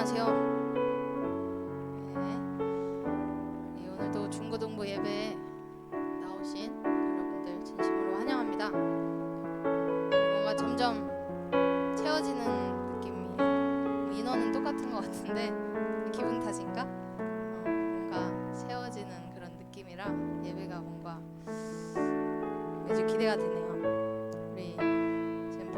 안녕하세요. 네, 오늘도 중고등부 예배에 나오신 여러분들 진심으로 환영합니다. 뭔가 점점 채워지는 느낌이, 인원은 똑같은 것 같은데 기분 탓인가? 뭔가 채워지는 그런 느낌이라 예배가 뭔가 매주 기대가 되네요. 우리 지금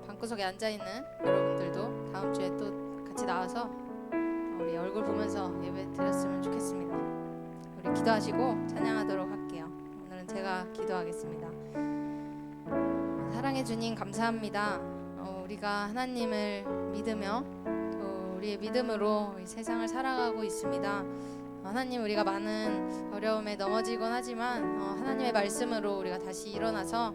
방구석에 앉아있는 여러분들도 다음 주에 또 같이 나와서 우리 얼굴 보면서 예배 드렸으면 좋겠습니다. 우리 기도하시고 찬양하도록 할게요. 오늘은 제가 기도하겠습니다. 사랑해 주님 감사합니다. 우리가 하나님을 믿으며 또 우리의 믿음으로 이 세상을 살아가고 있습니다. 하나님, 우리가 많은 어려움에 넘어지곤 하지만 하나님의 말씀으로 우리가 다시 일어나서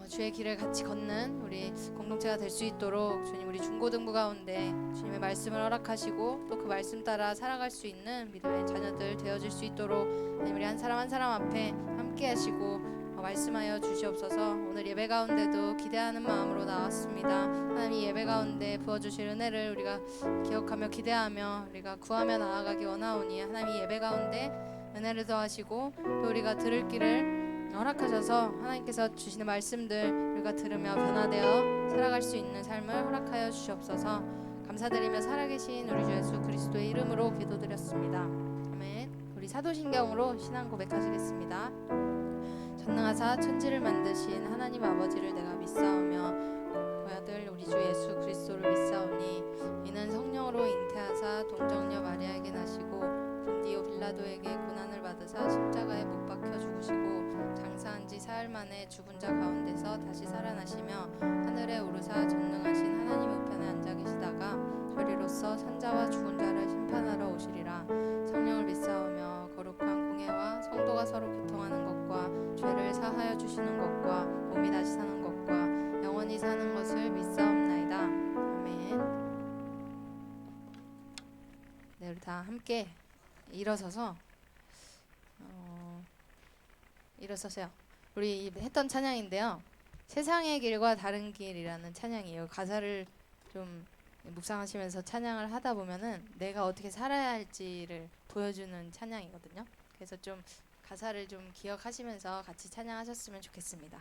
주의 길을 같이 걷는 우리 공동체가 될 수 있도록 주님, 우리 중고등부 가운데 주님의 말씀을 허락하시고 또 그 말씀 따라 살아갈 수 있는 믿음의 자녀들 되어질 수 있도록 우리 한 사람 한 사람 앞에 함께 하시고 말씀하여 주시옵소서. 오늘 예배 가운데도 기대하는 마음으로 나왔습니다. 하나님, 이 예배 가운데 부어주실 은혜를 우리가 기억하며 기대하며 우리가 구하며 나아가기 원하오니 하나님, 이 예배 가운데 은혜를 더하시고 또 우리가 들을 길을 허락하셔서 하나님께서 주시는 말씀들 우리가 들으며 변화되어 살아갈 수 있는 삶을 허락하여 주시옵소서. 감사드리며 살아계신 우리 주 예수 그리스도의 이름으로 기도드렸습니다. 아멘. 우리 사도신경으로 신앙 고백하시겠습니다. 전능하사 천지를 만드신 하나님 아버지를 내가 믿사오며 그 아들 우리 주 예수 그리스도를 믿사오니 이는 성령으로 잉태하사 동정녀 마리아에게 나시고 본디오 빌라도에게 고난을 받으사 십자가에 못 박혀 죽으시고 장사한 지 사흘 만에 죽은 자 가운데서 다시 살아나시며 하늘에 오르사 전능하신 하나님 우편에 앉아 계시다가 저리로서 산자와 죽은 자를 심판하러 오시리라. 성령을 믿사오며 거룩한 공예와 성도가 서로 교통하는 것과 죄를 사하여 주시는 것과 몸이 다시 사는 것과 영원히 사는 것을 믿사옵나이다. 아멘. 네, 우리 다 함께 일어서서요. 우리 했던 찬양인데요. 세상의 길과 다른 길이라는 찬양이에요. 가사를 좀 묵상하시면서 찬양을 하다 보면은 내가 어떻게 살아야 할지를 보여주는 찬양이거든요. 그래서 좀 가사를 좀 기억하시면서 같이 찬양하셨으면 좋겠습니다.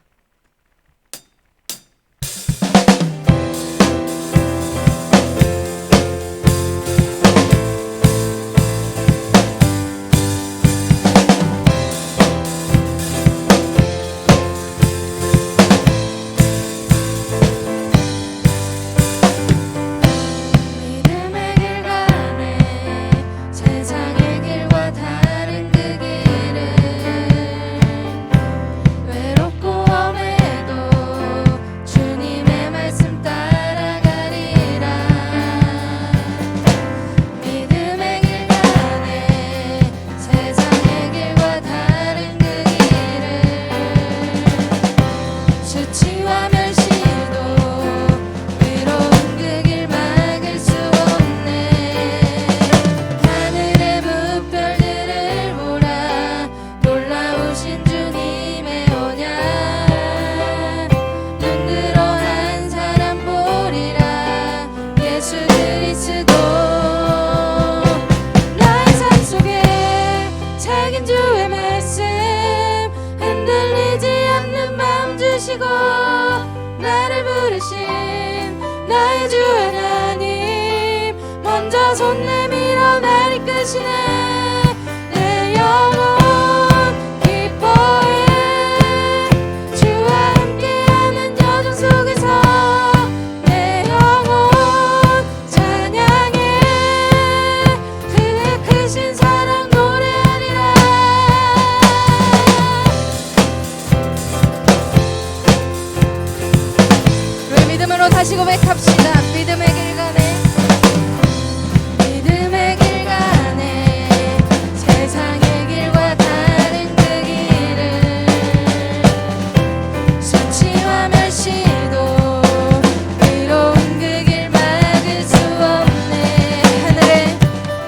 나를 부르신 나의 주 하나님, 먼저 손 내밀어 날 이끄시네. 내 영혼 기뻐해 주와 함께하는 여정 속에서 내 영혼 찬양해 그의 크신 사랑 노래하리라. 믿음으로 다시 고백합시다. 믿음의 길 가네, 믿음의 길 가네, 세상의 길과 다른 그 길을 수치와 멸시도 의로운 그 길 막을 수 없네.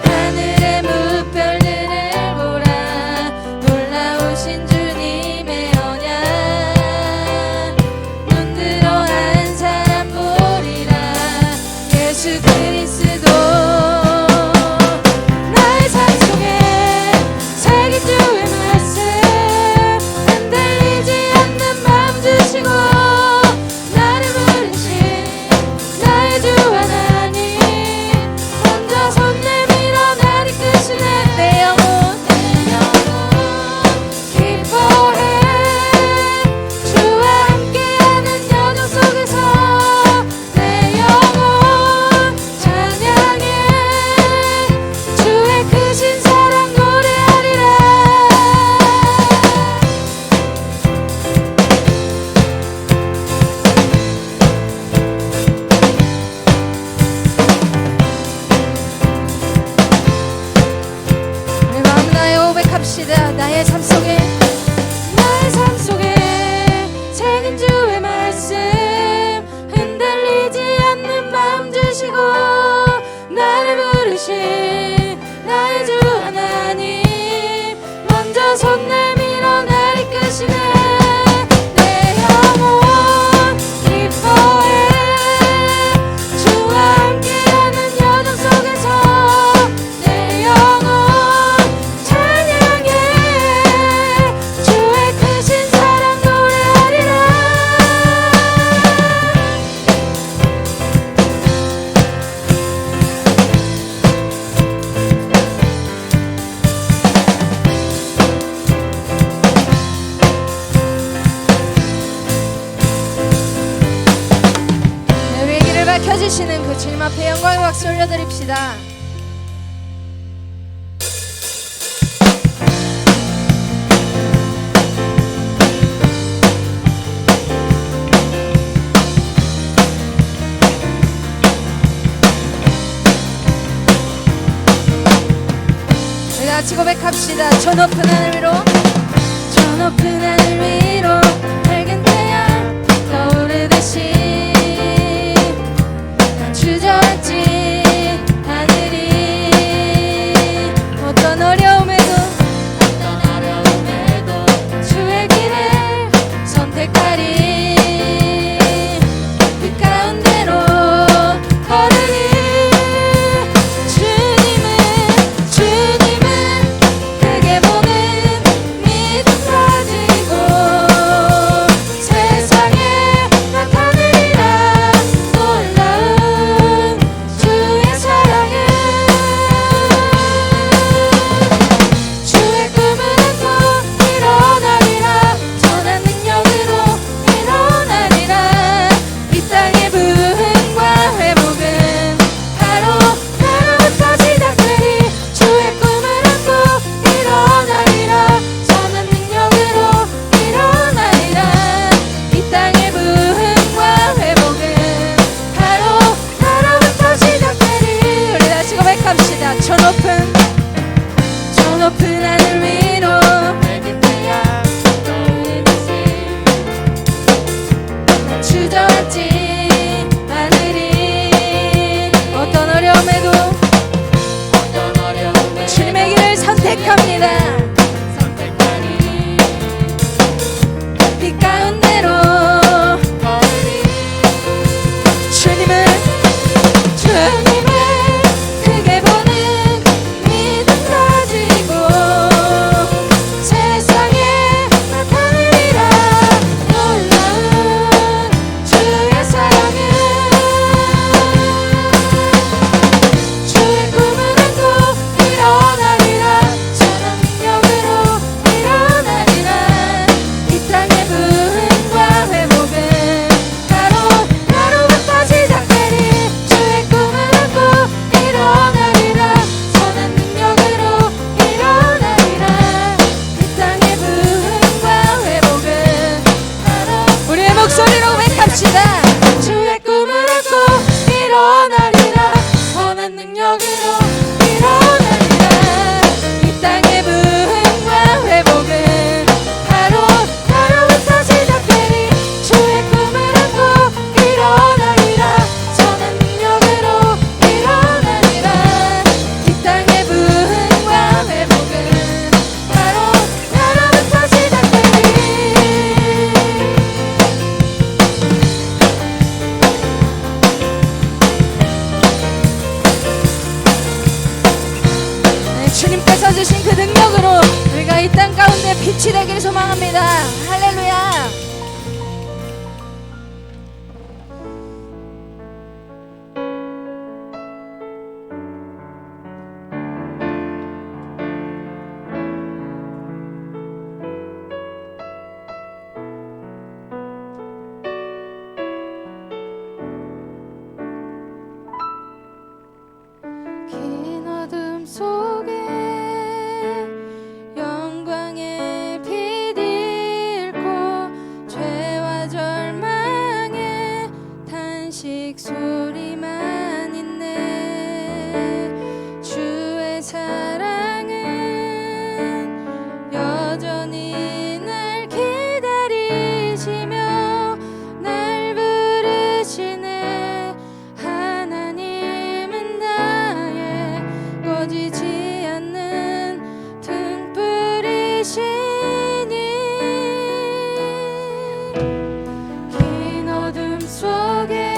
하늘의 무별들을 보라, 놀라우신 주님의 언약 눈 들어 한 사람 보리라. 예수 지켜주시는 그 주님 앞에 영광의 박수 올려드립시다. 우리 같이 고백합시다. 저 높은 하늘 위로, 저 높은 하늘 위로 밝은 태양 떠오르듯이 난 주저앉지 하늘이 어떤 어려움에도 주의 길을 선택하리. 그 가운데로 걸으리. 크게 보는 믿음 가지고 세상에 나타내리라. 놀라운 주의 사랑을. 주의 꿈을 안고 일어나리라. 선한 능력으로 일어나리라. 이 땅의 부흥과 회복은 바로부터 시작되리. 주의 꿈을 안고 일어나리라. 선한 능력으로 일어나리라. 이 땅의 부흥과 회복은 바로부터 시작되리. 우리 다시 고백합시다. 저 높은 하늘 위로 밝은 태양 떠오르듯이 주저앉지 하늘이 어떤 어려움에도 주님의 길을 선택합니다. 빛 가운데로 주님을 크게 보는 믿음 가지고 세상에 나타내리라. 놀라운 주의 사랑을. 주의 꿈을 안고 일어나리라. 선한 능력으로 일어나리라. 이 땅의 부흥과 회복은 바로부터 시작되리. 주의 꿈을 안고 일어나리라. 선한 능력으로 일어나리라. 이 땅의 부흥과 회복은 우리의 목소리로 고백합시다. 주의 꿈을 안고 일어나리라. 선한 능력으로 일어나리라. 이 땅의 부흥과 회복은 바로부터 시작되리. 주의 꿈을 안고 일어나리라. 선한 능력으로 일어나리라. 이 땅의 부흥과 회복은 바로부터 시작되리. 네, 주님께서 주신 그 능력으로 우리가 이 땅 가운데 빛이 되길 소망합니다. 할렐루야. 긴 어둠 속에 영광의 빛 잃고 죄와 절망의 탄식 소리만 있네. 주의 사랑은 여전히 날 기다리시며 날 부르시네. 하나님은 나의 꺼지지 않는 등불이시니. 긴 어둠 속에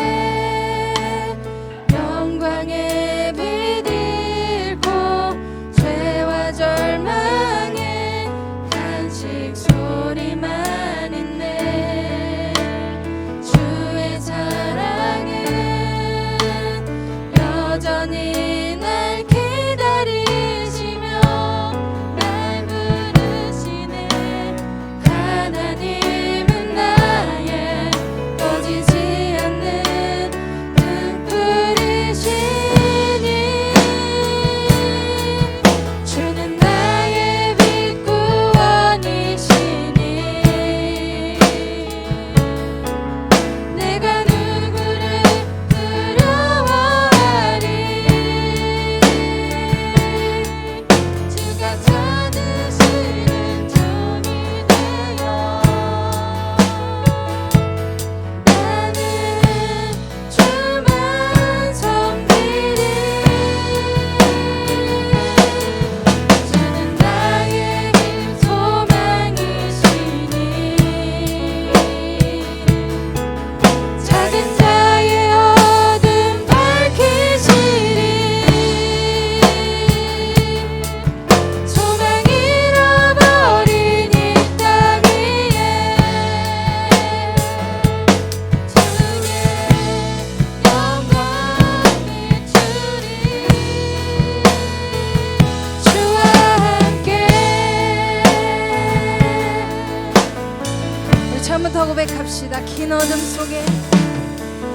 더 고백합시다. 긴 어둠 속에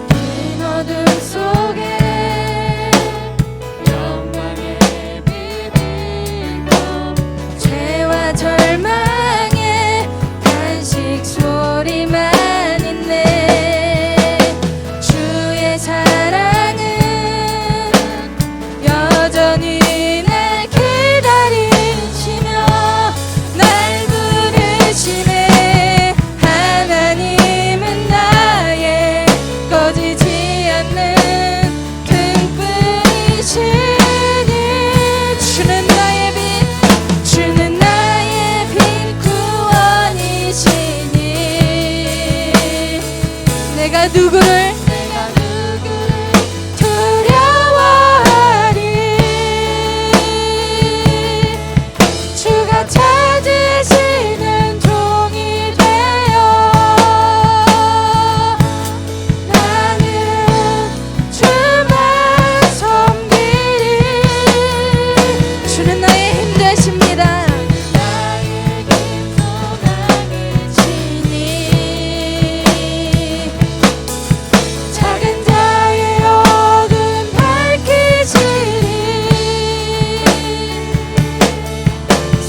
긴 어둠 속에 영광의 빛 비고 죄와 절망의 간식 소리만 있네. 주의 사랑은 여전히 날 기다리시며 날 부르시네. 하나님은 나의 꺼지지 않는 등불이시니 주는 나의 빛 주는 나의 빛 구원이시니 내가 누구를 두려워하리. 주가 찾으시는 종이 되어 나는 주만 섬기리. 주는 나의 힘 되십니다. 나의 긴 소망을 지니 작은 자의 어둠 밝히시리.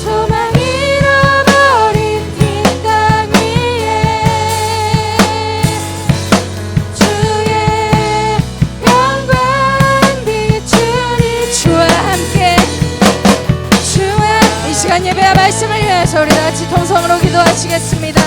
소망 잃어버린 빈 땅 위에 주의 영광 비추리. 주와 함께 주와 이 시간 예배와 말씀을 위해서 우리 다같이 통성으로 기도하시겠습니다.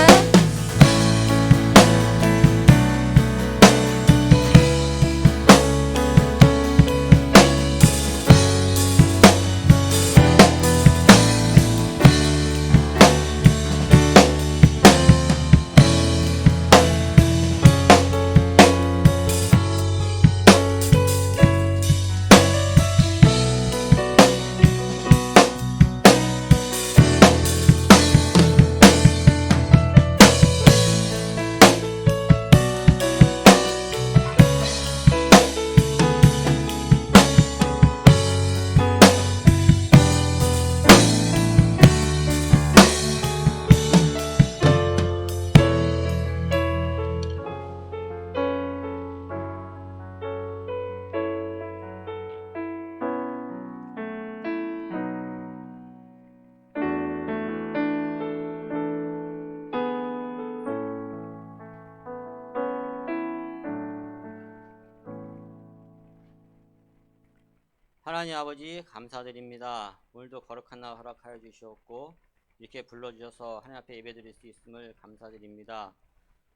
하나님 아버지 감사드립니다. 오늘도 거룩한 날 허락하여 주시옵고 이렇게 불러주셔서 하나님 앞에 예배드릴 수 있음을 감사드립니다.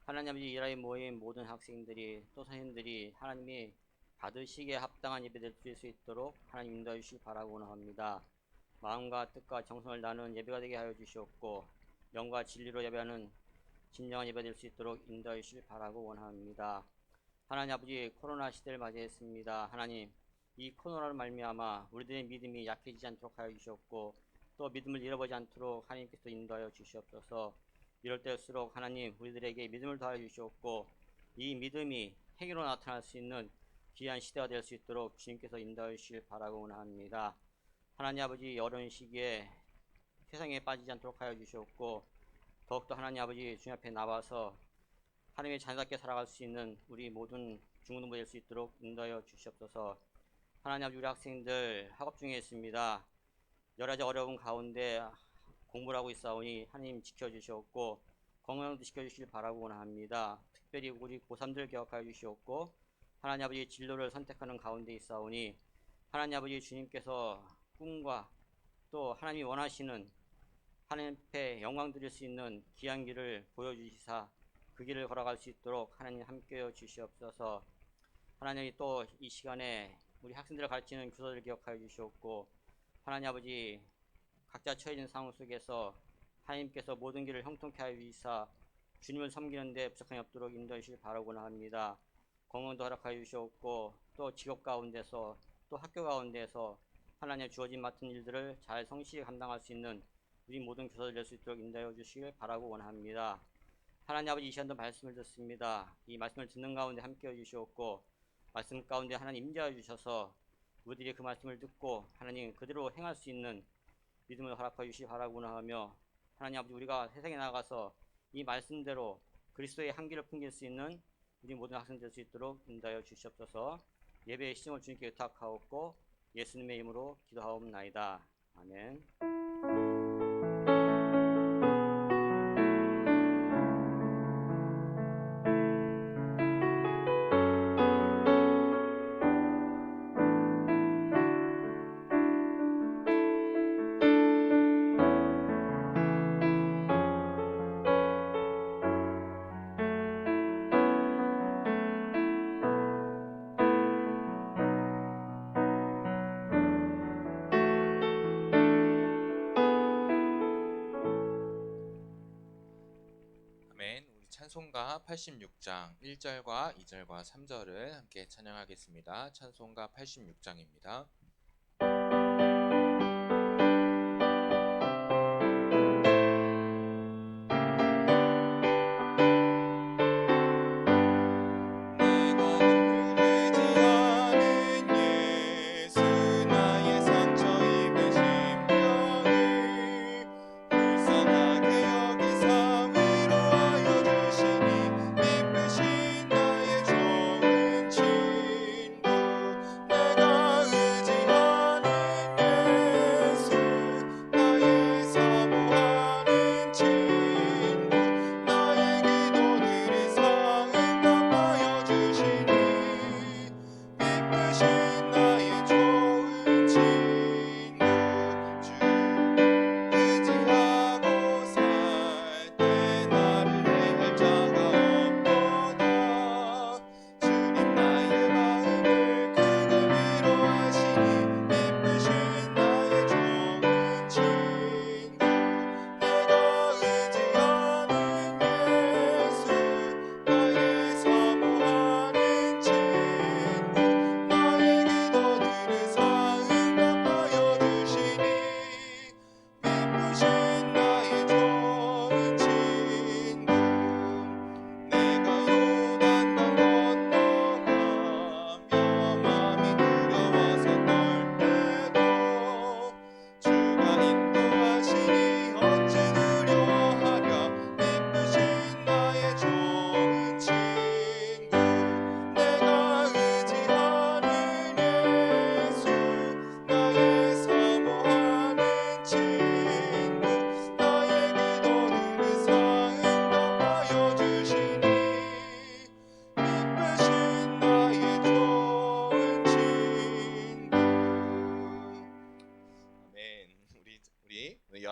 하나님 아버지 이라인 모임 모든 학생들이 또 선생님들이 하나님이 받으시기에 합당한 예배를 드릴 수 있도록 하나님 인도해 주시기 바라고 원합니다. 마음과 뜻과 정성을 나누는 예배가 되게 하여 주시옵고 영과 진리로 예배하는 진정한 예배 될 수 있도록 인도해 주시기 바라고 원합니다. 하나님 아버지 코로나 시대를 맞이했습니다. 하나님 이 코로나로 말미암아 우리들의 믿음이 약해지지 않도록 하여 주시옵고 또 믿음을 잃어버리지 않도록 하나님께서 인도하여 주시옵소서. 이럴 때일수록 하나님 우리들에게 믿음을 더하여 주시옵고 이 믿음이 행위로 나타날 수 있는 귀한 시대가 될 수 있도록 주님께서 인도하여 주시길 바라고 원합니다. 하나님 아버지 어려운 시기에 세상에 빠지지 않도록 하여 주시옵고 더욱더 하나님 아버지 주님 앞에 나와서 하나님의 자녀답게 살아갈 수 있는 우리 모든 중고등부 될 수 있도록 인도하여 주시옵소서. 하나님 아버지 우리 학생들 학업 중에 있습니다. 여러 가지 어려운 가운데 공부를 하고 있사오니 하나님 지켜주시옵고 건강도 지켜주시길 바라고 원합니다. 특별히 우리 고3들 기억하여 주시옵고 하나님 아버지 진로를 선택하는 가운데 있사오니 하나님 아버지 주님께서 꿈과 또 하나님이 원하시는 하나님 앞에 영광 드릴 수 있는 귀한 길을 보여주시사 그 길을 걸어갈 수 있도록 하나님 함께해 주시옵소서. 하나님이 또 이 시간에 우리 학생들을 가르치는 교사들을 기억하여 주시옵고 하나님 아버지 각자 처해진 상황 속에서 하나님께서 모든 길을 형통케 하여 주시사 주님을 섬기는 데 부족함이 없도록 인도해 주시길 바라고 합니다. 건강도 허락하여 주시옵고 또 직업 가운데서 또 학교 가운데서 하나님 주어진 맡은 일들을 잘 성실히 감당할 수 있는 우리 모든 교사들 될 수 있도록 인도해 주시길 바라고 원합니다. 하나님 아버지 이 시간도 말씀을 듣습니다. 이 말씀을 듣는 가운데 함께해 주시옵고 말씀 가운데 하나님 임재하여 주셔서 우리들이 그 말씀을 듣고 하나님 그대로 행할 수 있는 믿음을 허락하여 주시기 바라고 하며 하나님 아버지 우리가 세상에 나가서 이 말씀대로 그리스도의 향기를 풍길 수 있는 우리 모든 학생 될 수 있도록 인도하여 주시옵소서. 예배의 시정을 주님께 의탁하옵고 예수님의 이름으로 기도하옵나이다. 아멘. 아멘. 우리 찬송가 86장 1절과 2절과 3절을 함께 찬양하겠습니다. 찬송가 86장입니다.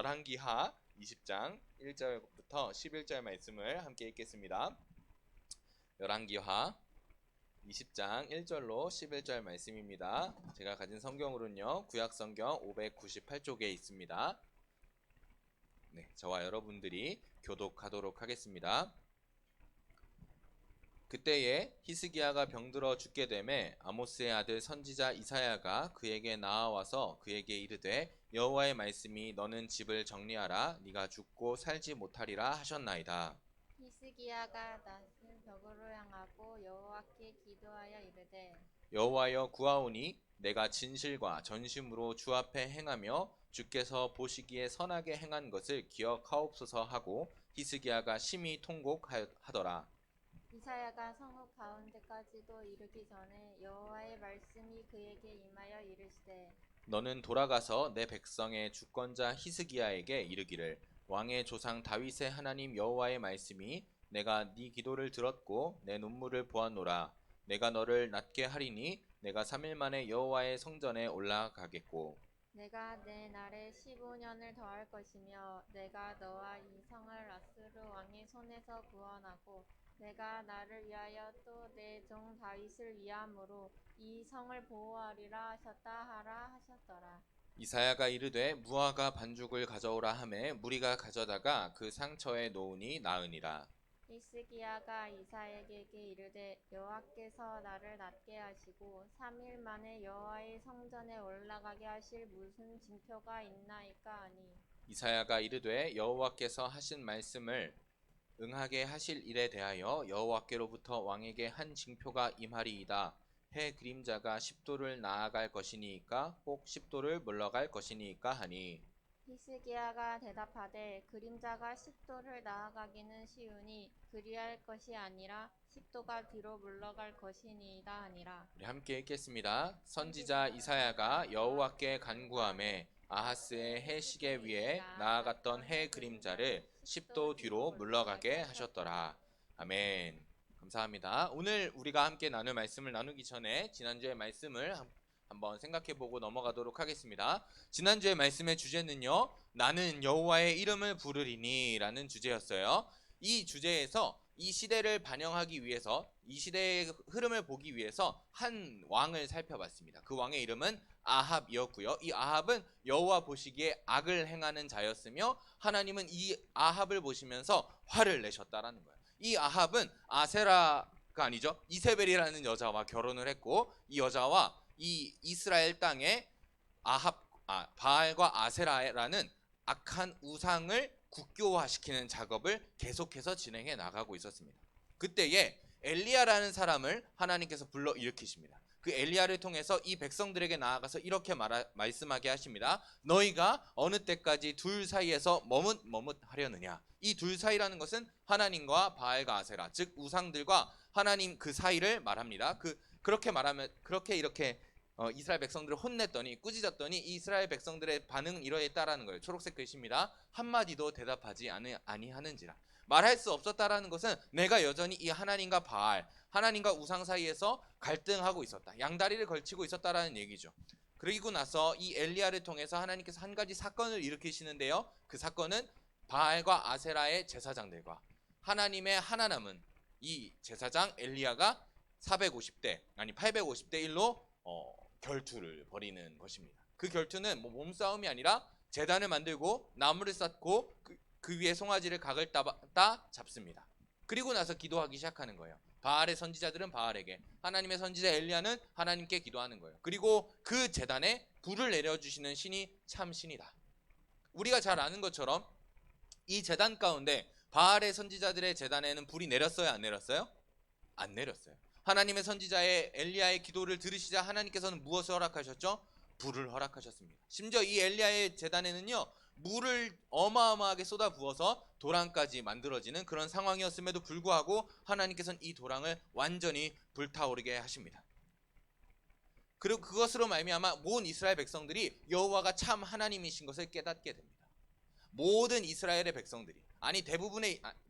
열왕기하 20장 1절부터 11절 말씀을 함께 읽겠습니다. 열왕기하 20장 1절로 11절 말씀입니다. 제가 가진 성경으로는요, 구약성경 598쪽에 있습니다. 네, 저와 여러분들이 교독하도록 하겠습니다. 그때에 히스기야가 병들어 죽게 되매 아모스의 아들 선지자 이사야가 그에게 나아와서 그에게 이르되 여호와의 말씀이 너는 집을 정리하라 네가 죽고 살지 못하리라 하셨나이다. 히스기야가 낯은 벽으로 향하고 여호와께 기도하여 이르되 여호와여 구하오니 내가 진실과 전심으로 주 앞에 행하며 주께서 보시기에 선하게 행한 것을 기억하옵소서 하고 히스기야가 심히 통곡하더라. 이사야가 성읍 가운데까지도 이르기 전에 여호와의 말씀이 그에게 임하여 이르시되 너는 돌아가서 내 백성의 주권자 히스기야에게 이르기를 왕의 조상 다윗의 하나님 여호와의 말씀이 내가 네 기도를 들었고 내 눈물을 보았노라. 내가 너를 낫게 하리니 내가 3일 만에 여호와의 성전에 올라가겠고 내가 내 날에 15년을 더할 것이며 내가 너와 이 성을 아스루 왕의 손에서 구원하고 내가 나를 위하여 또 내 종 다윗을 위함으로 이 성을 보호하리라 하셨다 하라 하셨더라. 이사야가 이르되 무화과 반죽을 가져오라 하매 무리가 가져다가 그 상처에 놓으니 나으니라. 히스기야가 이사야에게 이르되 여호와께서 나를 낫게 하시고 3일 만에 여호와의 성전에 올라가게 하실 무슨 징표가 있나이까 하니 이사야가 이르되 여호와께서 하신 말씀을 응하게 하실 일에 대하여 여호와께로부터 왕에게 한 징표가 임하리이다. 해 그림자가 10도를 나아갈 것이니까 혹 10도를 물러갈 것이니까 하니 히스기야가 대답하되 그림자가 10도를 나아가기는 쉬우니 그리할 것이 아니라 10도가 뒤로 물러갈 것이니이다 하니라. 우리 함께 읽겠습니다. 선지자 이사야가 여호와께 간구하매 아하스의 해 시계 위에 나아갔던 해 그림자를 10도 뒤로 물러가게 하셨더라. 아멘. 감사합니다. 오늘 우리가 함께 나눌 말씀을 나누기 전에 지난주의 말씀을 한번 생각해보고 넘어가도록 하겠습니다. 지난주의 말씀의 주제는요, 나는 여호와의 이름을 부르리니 라는 주제였어요. 이 주제에서 이 시대를 반영하기 위해서, 이 시대의 흐름을 보기 위해서 한 왕을 살펴봤습니다. 그 왕의 이름은 아합이었고요. 이 아합은 여호와 보시기에 악을 행하는 자였으며 하나님은 이 아합을 보시면서 화를 내셨다라는 거예요. 이 아합은 아세라가 아니죠, 이세벨이라는 여자와 결혼을 했고, 이 여자와 이 이스라엘 땅에 바알과 아세라라는 악한 우상을 국교화시키는 작업을 계속해서 진행해 나가고 있었습니다. 그때에 엘리야라는 사람을 하나님께서 불러 일으키십니다. 그 엘리야를 통해서 이 백성들에게 나아가서 이렇게 말씀하게 하십니다. 너희가 어느 때까지 둘 사이에서 머뭇하려느냐. 이 둘 사이라는 것은 하나님과 바알과 아세라, 즉 우상들과 하나님 그 사이를 말합니다. 그렇게 말하면 이렇게 이스라엘 백성들을 혼냈더니, 꾸짖었더니 이스라엘 백성들의 반응은 이러했다라는 거예요. 초록색 글씨입니다. 한마디도 대답하지 아니하는지라. 말할 수 없었다라는 것은 내가 여전히 이 하나님과 바알, 하나님과 우상 사이에서 갈등하고 있었다, 양다리를 걸치고 있었다라는 얘기죠. 그리고 나서 이 엘리야를 통해서 하나님께서 한 가지 사건을 일으키시는데요, 그 사건은 바알과 아세라의 제사장들과 하나님의 하나 남은 이 제사장 엘리야가 850대 1로 결투를 벌이는 것입니다. 그 결투는 몸싸움이 아니라 제단을 만들고 나무를 쌓고 그 위에 송아지를 각을 따 잡습니다. 그리고 나서 기도하기 시작하는 거예요. 바알의 선지자들은 바알에게, 하나님의 선지자 엘리야는 하나님께 기도하는 거예요. 그리고 그 제단에 불을 내려주시는 신이 참 신이다. 우리가 잘 아는 것처럼 이 제단 가운데 바알의 선지자들의 제단에는 불이 내렸어요, 안 내렸어요? 안 내렸어요. 하나님의 선지자의 엘리야의 기도를 들으시자 하나님께서는 무엇을 허락하셨죠? 불을 허락하셨습니다. 심지어 이 엘리야의 제단에는요, 물을 어마어마하게 쏟아 부어서 도랑까지 만들어지는 그런 상황이었음에도 불구하고 하나님께서는 이 도랑을 완전히 불타오르게 하십니다. 그리고 그것으로 말미암아 온 이스라엘 백성들이 여호와가 참 하나님이신 것을 깨닫게 됩니다. 모든 이스라엘의 백성들이,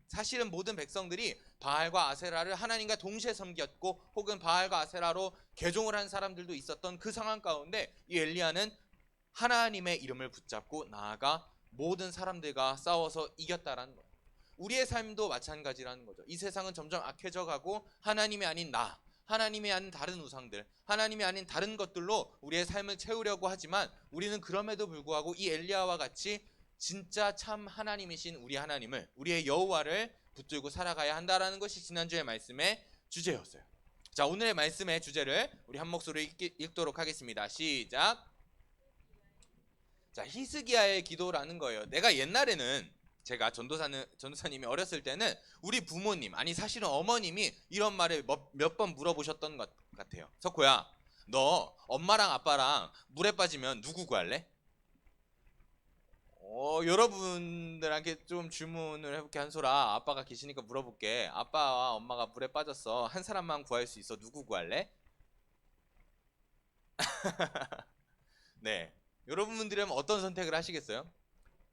사실은 모든 백성들이 바알과 아세라를 하나님과 동시에 섬겼고, 혹은 바알과 아세라로 개종을 한 사람들도 있었던 그 상황 가운데 이 엘리야는 하나님의 이름을 붙잡고 나아가 모든 사람들과 싸워서 이겼다라는 거예요. 우리의 삶도 마찬가지라는 거죠. 이 세상은 점점 악해져 가고 하나님이 아닌 하나님이 아닌 다른 우상들, 하나님이 아닌 다른 것들로 우리의 삶을 채우려고 하지만 우리는 그럼에도 불구하고 이 엘리야와 같이 진짜 참 하나님이신 우리 하나님을, 우리의 여호와를 붙들고 살아가야 한다라는 것이 지난주의 말씀의 주제였어요. 자, 오늘의 말씀의 주제를 우리 한 목소리로 읽도록 하겠습니다. 시작. 자, 히스기야의 기도라는 거예요. 내가 옛날에는, 제가 전도사님이 어렸을 때는 우리 부모님, 사실은 어머님이 이런 말을 몇 번 물어보셨던 것 같아요. 석호야, 너 엄마랑 아빠랑 물에 빠지면 누구 구할래? 여러분들한테 좀 질문을 해볼게. 한솔아, 아빠가 계시니까 물어볼게. 아빠와 엄마가 물에 빠졌어. 한 사람만 구할 수 있어. 누구 구할래? 네, 여러분들이라면 어떤 선택을 하시겠어요?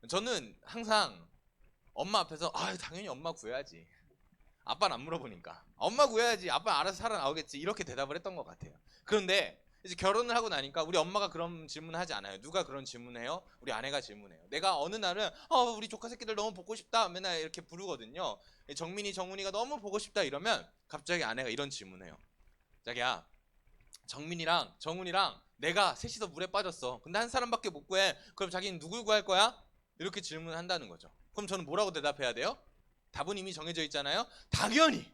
저는 항상 엄마 앞에서 당연히 엄마 구해야지, 아빠는 안 물어보니까 엄마 구해야지, 아빠는 알아서 살아나오겠지, 이렇게 대답을 했던 것 같아요. 그런데 이제 결혼을 하고 나니까 우리 엄마가 그런 질문을 하지 않아요. 누가 그런 질문을 해요? 우리 아내가 질문해요. 내가 어느 날은 우리 조카 새끼들 너무 보고 싶다 맨날 이렇게 부르거든요. 정민이, 정훈이가 너무 보고 싶다 이러면 갑자기 아내가 이런 질문해요. 자기야, 정민이랑 정훈이랑 내가 셋이서 물에 빠졌어. 근데 한 사람밖에 못 구해. 그럼 자기는 누굴 구할 거야? 이렇게 질문을 한다는 거죠. 그럼 저는 뭐라고 대답해야 돼요? 답은 이미 정해져 있잖아요. 당연히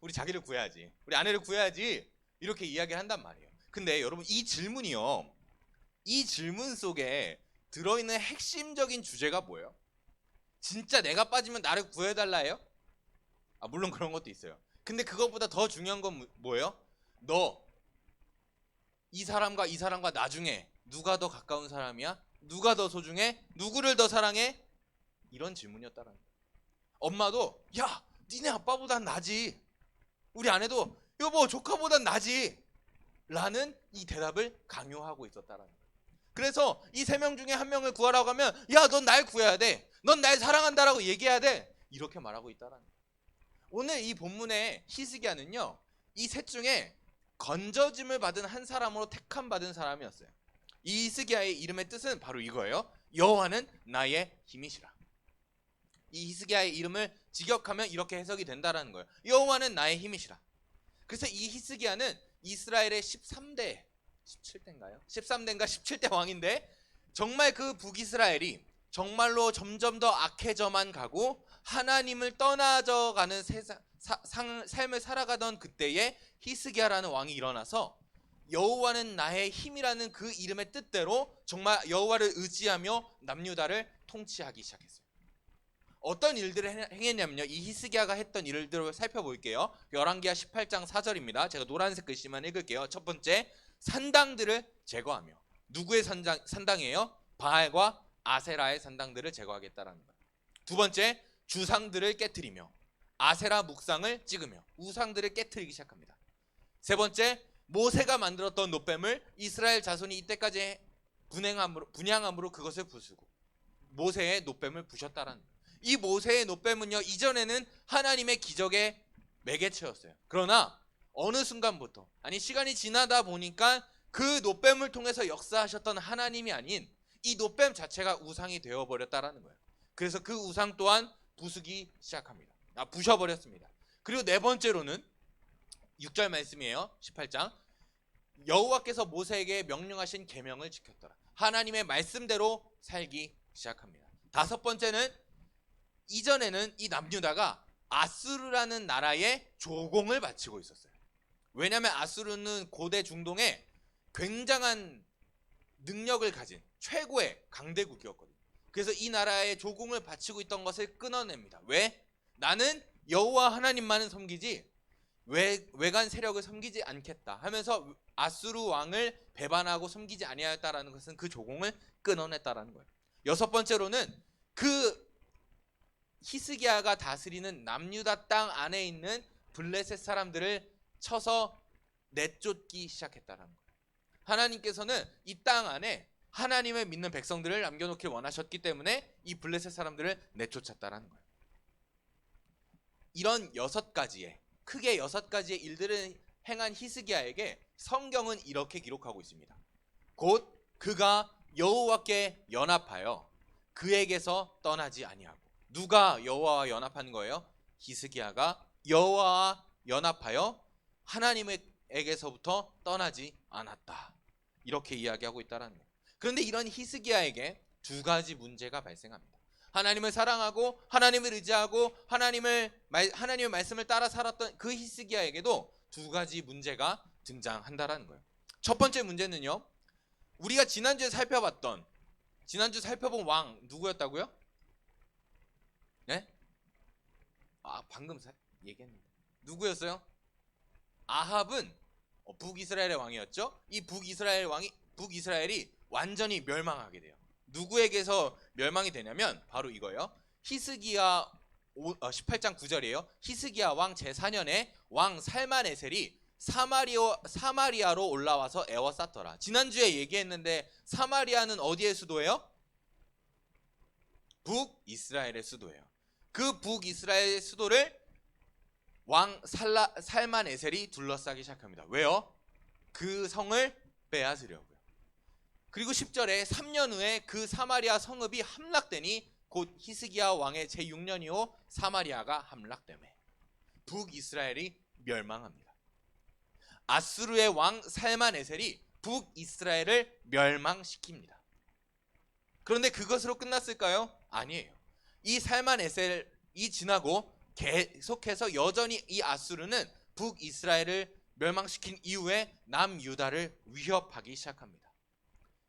우리 자기를 구해야지, 우리 아내를 구해야지, 이렇게 이야기를 한단 말이에요. 근데 여러분, 이 질문이요, 이 질문 속에 들어있는 핵심적인 주제가 뭐예요? 진짜 내가 빠지면 나를 구해달라예요? 물론 그런 것도 있어요. 근데 그것보다 더 중요한 건 뭐예요? 너 이 사람과 나중에 누가 더 가까운 사람이야? 누가 더 소중해? 누구를 더 사랑해? 이런 질문이었다라는 거예요. 엄마도 야 니네 아빠보단 나지, 우리 아내도 여보 조카보단 나지 라는 이 대답을 강요하고 있었다라는 거예요. 그래서 이 세 명 중에 한 명을 구하라고 하면 야 넌 날 구해야 돼, 넌 날 사랑한다라고 얘기해야 돼, 이렇게 말하고 있다라는 거예요. 오늘 이 본문의 히스기야는요 이 셋 중에 건져짐을 받은 한 사람으로 택함 받은 사람이었어요. 이 히스기야의 이름의 뜻은 바로 이거예요. 여호와는 나의 힘이시라. 이 히스기야의 이름을 직역하면 이렇게 해석이 된다라는 거예요. 여호와는 나의 힘이시라. 그래서 이 히스기야는 이스라엘의 13대 17대인가요? 13대인가 17대 왕인데 정말 그 북이스라엘이 정말로 점점 더 악해져만 가고 하나님을 떠나져 가는 삶을 살아가던 그때에 히스기야라는 왕이 일어나서 여호와는 나의 힘이라는 그 이름의 뜻대로 정말 여호와를 의지하며 남유다를 통치하기 시작했어요. 어떤 일들을 행했냐면요, 이 히스기야가 했던 일들을 살펴볼게요. 열왕기하 18장 4절입니다. 제가 노란색 글씨만 읽을게요. 첫 번째, 산당들을 제거하며. 누구의 산당이에요? 바알과 아세라의 산당들을 제거하겠다라는 거예요. 두 번째, 주상들을 깨트리며 아세라 묵상을 찍으며 우상들을 깨트리기 시작합니다. 세 번째, 모세가 만들었던 놋뱀을 이스라엘 자손이 이때까지 분향함으로 그것을 부수고 모세의 놋뱀을 부셨다라는 거예요. 이 모세의 놋뱀은요 이전에는 하나님의 기적의 매개체였어요. 그러나 어느 순간부터, 아니 시간이 지나다 보니까 그 놋뱀을 통해서 역사하셨던 하나님이 아닌 이 놋뱀 자체가 우상이 되어버렸다라는 거예요. 그래서 그 우상 또한 부셔버렸습니다. 그리고 네 번째로는 6절 말씀이에요. 18장. 여호와께서 모세에게 명령하신 계명을 지켰더라. 하나님의 말씀대로 살기 시작합니다. 다섯 번째는 이전에는 이 남유다가 아수르라는 나라의 조공을 바치고 있었어요. 왜냐하면 아수르는 고대 중동에 굉장한 능력을 가진 최고의 강대국이었거든요. 그래서 이 나라의 조공을 바치고 있던 것을 끊어냅니다. 왜? 나는 여호와 하나님만은 섬기지 외간 세력을 섬기지 않겠다 하면서 아수르 왕을 배반하고 섬기지 아니하였다라는 것은 그 조공을 끊어냈다라는 거예요. 여섯 번째로는 그 히스기야가 다스리는 남유다 땅 안에 있는 블레셋 사람들을 쳐서 내쫓기 시작했다라는 거예요. 하나님께서는 이 땅 안에 하나님을 믿는 백성들을 남겨놓길 원하셨기 때문에 이 블레셋 사람들을 내쫓았다라는 거예요. 이런 크게 여섯 가지의 일들을 행한 히스기야에게 성경은 이렇게 기록하고 있습니다. 곧 그가 여호와께 연합하여 그에게서 떠나지 아니하고. 누가 여호와와 연합한 거예요? 히스기야가 여호와와 연합하여 하나님에게서부터 떠나지 않았다. 이렇게 이야기하고 있다는 거예요. 그런데 이런 히스기야에게 두 가지 문제가 발생합니다. 하나님을 사랑하고 하나님을 의지하고 하나님의 말씀을 따라 살았던 그 히스기야에게도 두 가지 문제가 등장한다라는 거예요. 첫 번째 문제는요, 우리가 지난주 살펴본 왕 누구였다고요? 네? 방금 얘기했는데 누구였어요? 아합은 북이스라엘의 왕이었죠. 이 북이스라엘이 완전히 멸망하게 돼요. 누구에게서 멸망이 되냐면 바로 이거예요. 히스기야 18장 9절이에요. 히스기야 왕 제4년에 왕 살만에셀이 사마리아로 올라와서 에워쌌더라. 지난주에 얘기했는데 사마리아는 어디의 수도예요? 북이스라엘의 수도예요. 그 북이스라엘 수도를 왕 살만에셀이 둘러싸기 시작합니다. 왜요? 그 성을 빼앗으려고요. 그리고 10절에 3년 후에 그 사마리아 성읍이 함락되니 곧 히스기야 왕의 제6년이요 사마리아가 함락되매 북이스라엘이 멸망합니다. 아수르의 왕 살만에셀이 북이스라엘을 멸망시킵니다. 그런데 그것으로 끝났을까요? 아니에요. 이 살만에셀이 지나고 계속해서 여전히 이 아수르는 북이스라엘을 멸망시킨 이후에 남유다를 위협하기 시작합니다.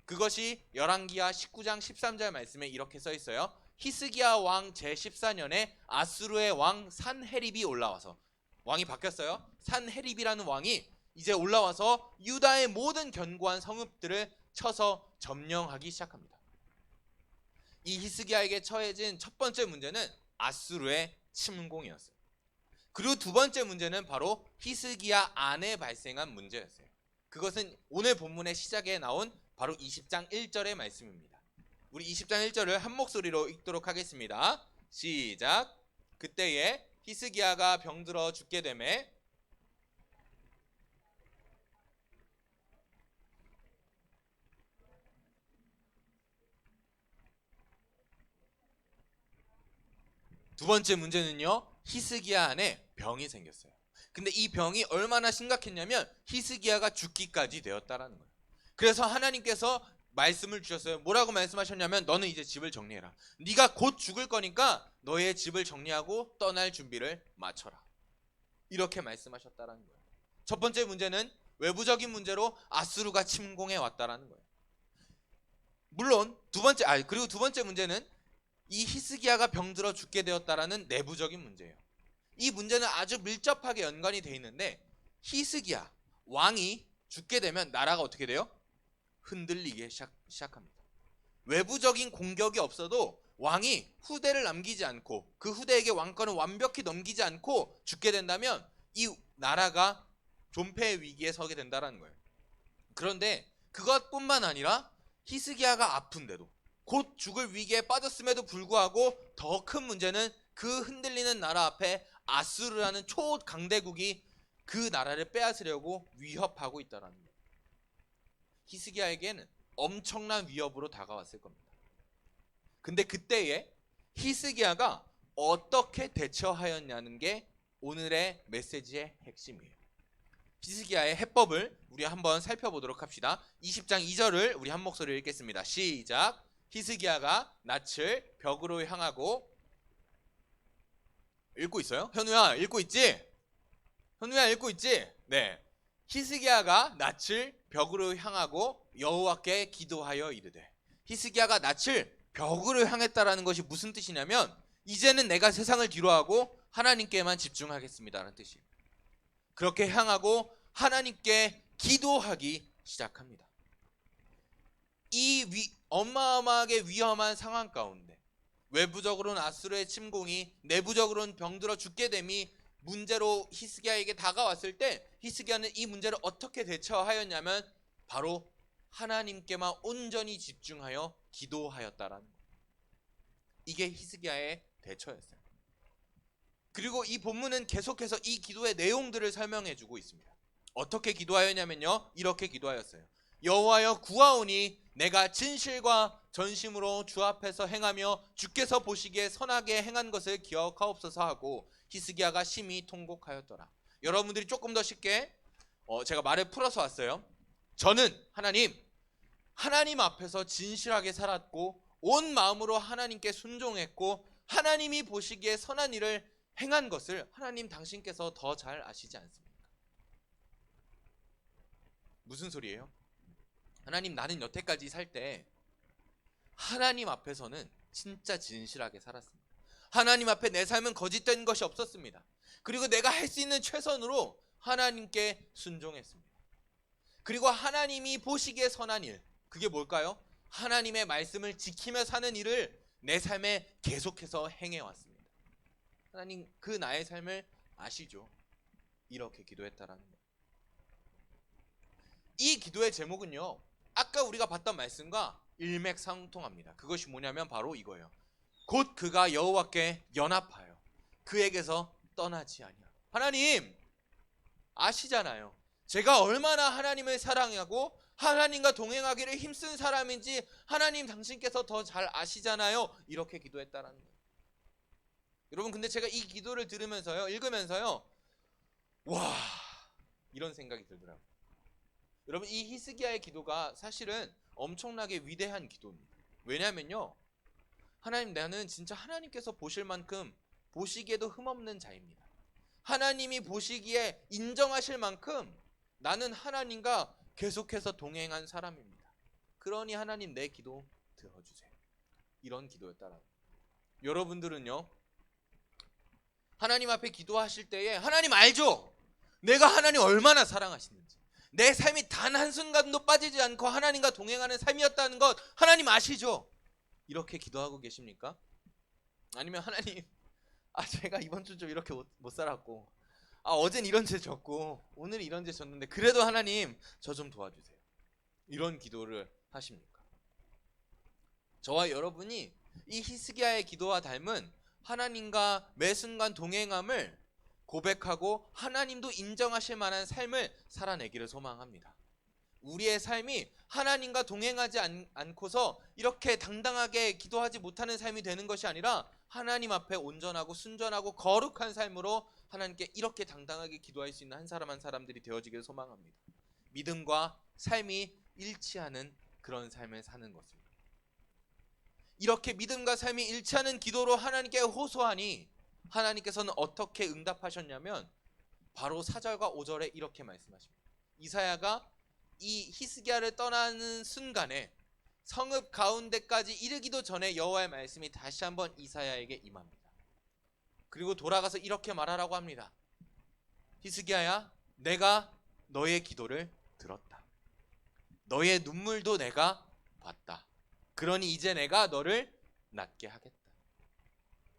그것이 열왕기하 19장 13절 말씀에 이렇게 써 있어요. 히스기야 왕 제14년에 아수르의 왕 산헤립이 올라와서, 왕이 바뀌었어요. 산헤립이라는 왕이 이제 올라와서 유다의 모든 견고한 성읍들을 쳐서 점령하기 시작합니다. 이 히스기야에게 처해진 첫 번째 문제는 아수르의 침공이었어요. 그리고 두 번째 문제는 바로 히스기야 안에 발생한 문제였어요. 그것은 오늘 본문의 시작에 나온 바로 20장 1절의 말씀입니다. 우리 20장 1절을 한 목소리로 읽도록 하겠습니다. 시작. 그때에 히스기야가 병들어 죽게 되매 두 번째 문제는요, 히스기야 안에 병이 생겼어요. 근데 이 병이 얼마나 심각했냐면 히스기야가 죽기까지 되었다라는 거예요. 그래서 하나님께서 말씀을 주셨어요. 뭐라고 말씀하셨냐면 너는 이제 집을 정리해라. 네가 곧 죽을 거니까 너의 집을 정리하고 떠날 준비를 마쳐라. 이렇게 말씀하셨다라는 거예요. 첫 번째 문제는 외부적인 문제로 아수르가 침공해 왔다라는 거예요. 물론 그리고 두 번째 문제는 이 히스기야가 병들어 죽게 되었다라는 내부적인 문제예요. 이 문제는 아주 밀접하게 연관이 되어 있는데 히스기야 왕이 죽게 되면 나라가 어떻게 돼요? 흔들리기 시작합니다. 외부적인 공격이 없어도 왕이 후대를 남기지 않고 그 후대에게 왕권을 완벽히 넘기지 않고 죽게 된다면 이 나라가 존폐의 위기에 서게 된다는 거예요. 그런데 그것뿐만 아니라 히스기야가 아픈데도 곧 죽을 위기에 빠졌음에도 불구하고 더 큰 문제는 그 흔들리는 나라 앞에 아수르라는 초강대국이 그 나라를 빼앗으려고 위협하고 있다는 거예요. 히스기야에게는 엄청난 위협으로 다가왔을 겁니다. 근데 그때에 히스기야가 어떻게 대처하였냐는 게 오늘의 메시지의 핵심이에요. 히스기야의 해법을 우리 한번 살펴보도록 합시다. 20장 2절을 우리 한 목소리로 읽겠습니다. 시작. 히스기야가 낯을 벽으로 향하고 읽고 있어요? 현우야 읽고 있지? 현우야 읽고 있지? 네. 히스기야가 낯을 벽으로 향하고 여호와께 기도하여 이르되, 히스기야가 낯을 벽으로 향했다라는 것이 무슨 뜻이냐면 이제는 내가 세상을 뒤로하고 하나님께만 집중하겠습니다라는 뜻이에요. 그렇게 향하고 하나님께 기도하기 시작합니다. 이 어마어마하게 위험한 상황 가운데 외부적으로는 아수르의 침공이, 내부적으로는 병들어 죽게 됨이 문제로 히스기야에게 다가왔을 때 히스기야는 이 문제를 어떻게 대처하였냐면 바로 하나님께만 온전히 집중하여 기도하였다라는 거예요. 이게 히스기야의 대처였어요. 그리고 이 본문은 계속해서 이 기도의 내용들을 설명해 주고 있습니다. 어떻게 기도하였냐면요, 이렇게 기도하였어요. 여호와여 구하오니 내가 진실과 전심으로 주 앞에서 행하며 주께서 보시기에 선하게 행한 것을 기억하옵소서 하고 히스기야가 심히 통곡하였더라. 여러분들이 조금 더 쉽게 제가 말을 풀어서 왔어요. 저는 하나님 앞에서 진실하게 살았고 온 마음으로 하나님께 순종했고 하나님이 보시기에 선한 일을 행한 것을 하나님 당신께서 더 잘 아시지 않습니까? 무슨 소리예요? 하나님, 나는 여태까지 살 때 하나님 앞에서는 진짜 진실하게 살았습니다. 하나님 앞에 내 삶은 거짓된 것이 없었습니다. 그리고 내가 할 수 있는 최선으로 하나님께 순종했습니다. 그리고 하나님이 보시기에 선한 일, 그게 뭘까요? 하나님의 말씀을 지키며 사는 일을 내 삶에 계속해서 행해왔습니다. 하나님, 그 나의 삶을 아시죠? 이렇게 기도했다라는 거예요. 이 기도의 제목은요, 아까 우리가 봤던 말씀과 일맥상통합니다. 그것이 뭐냐면 바로 이거예요. 곧 그가 여호와께 연합하여 그에게서 떠나지 아니하고. 하나님 아시잖아요. 제가 얼마나 하나님을 사랑하고 하나님과 동행하기를 힘쓴 사람인지 하나님 당신께서 더 잘 아시잖아요. 이렇게 기도했다라는 거예요. 여러분, 근데 제가 이 기도를 들으면서요, 읽으면서요, 와, 이런 생각이 들더라고요. 여러분, 이 히스기야의 기도가 사실은 엄청나게 위대한 기도입니다. 왜냐면요, 하나님, 나는 진짜 하나님께서 보실 만큼 보시기에도 흠없는 자입니다. 하나님이 보시기에 인정하실 만큼 나는 하나님과 계속해서 동행한 사람입니다. 그러니 하나님, 내 기도 들어주세요. 이런 기도였다라고. 여러분들은요, 하나님 앞에 기도하실 때에 하나님 알죠? 내가 하나님 얼마나 사랑하시는지, 내 삶이 단 한순간도 빠지지 않고 하나님과 동행하는 삶이었다는 것 하나님 아시죠? 이렇게 기도하고 계십니까? 아니면 하나님, 제가 이번 주 좀 이렇게 못 살았고, 어젠 이런 죄 졌고, 오늘 이런 죄 졌는데 그래도 하나님 저 좀 도와주세요. 이런 기도를 하십니까? 저와 여러분이 이 히스기야의 기도와 닮은 하나님과 매 순간 동행함을 고백하고 하나님도 인정하실 만한 삶을 살아내기를 소망합니다. 우리의 삶이 하나님과 동행하지 않고서 이렇게 당당하게 기도하지 못하는 삶이 되는 것이 아니라 하나님 앞에 온전하고 순전하고 거룩한 삶으로 하나님께 이렇게 당당하게 기도할 수 있는 한 사람 한 사람들이 되어지기를 소망합니다. 믿음과 삶이 일치하는 그런 삶을 사는 것을, 이렇게 믿음과 삶이 일치하는 기도로 하나님께 호소하니 하나님께서는 어떻게 응답하셨냐면 바로 4절과 5절에 이렇게 말씀하십니다. 이사야가 이 히스기야를 떠나는 순간에 성읍 가운데까지 이르기도 전에 여호와의 말씀이 다시 한번 이사야에게 임합니다. 그리고 돌아가서 이렇게 말하라고 합니다. 히스기야야, 내가 너의 기도를 들었다. 너의 눈물도 내가 봤다. 그러니 이제 내가 너를 낫게 하겠다.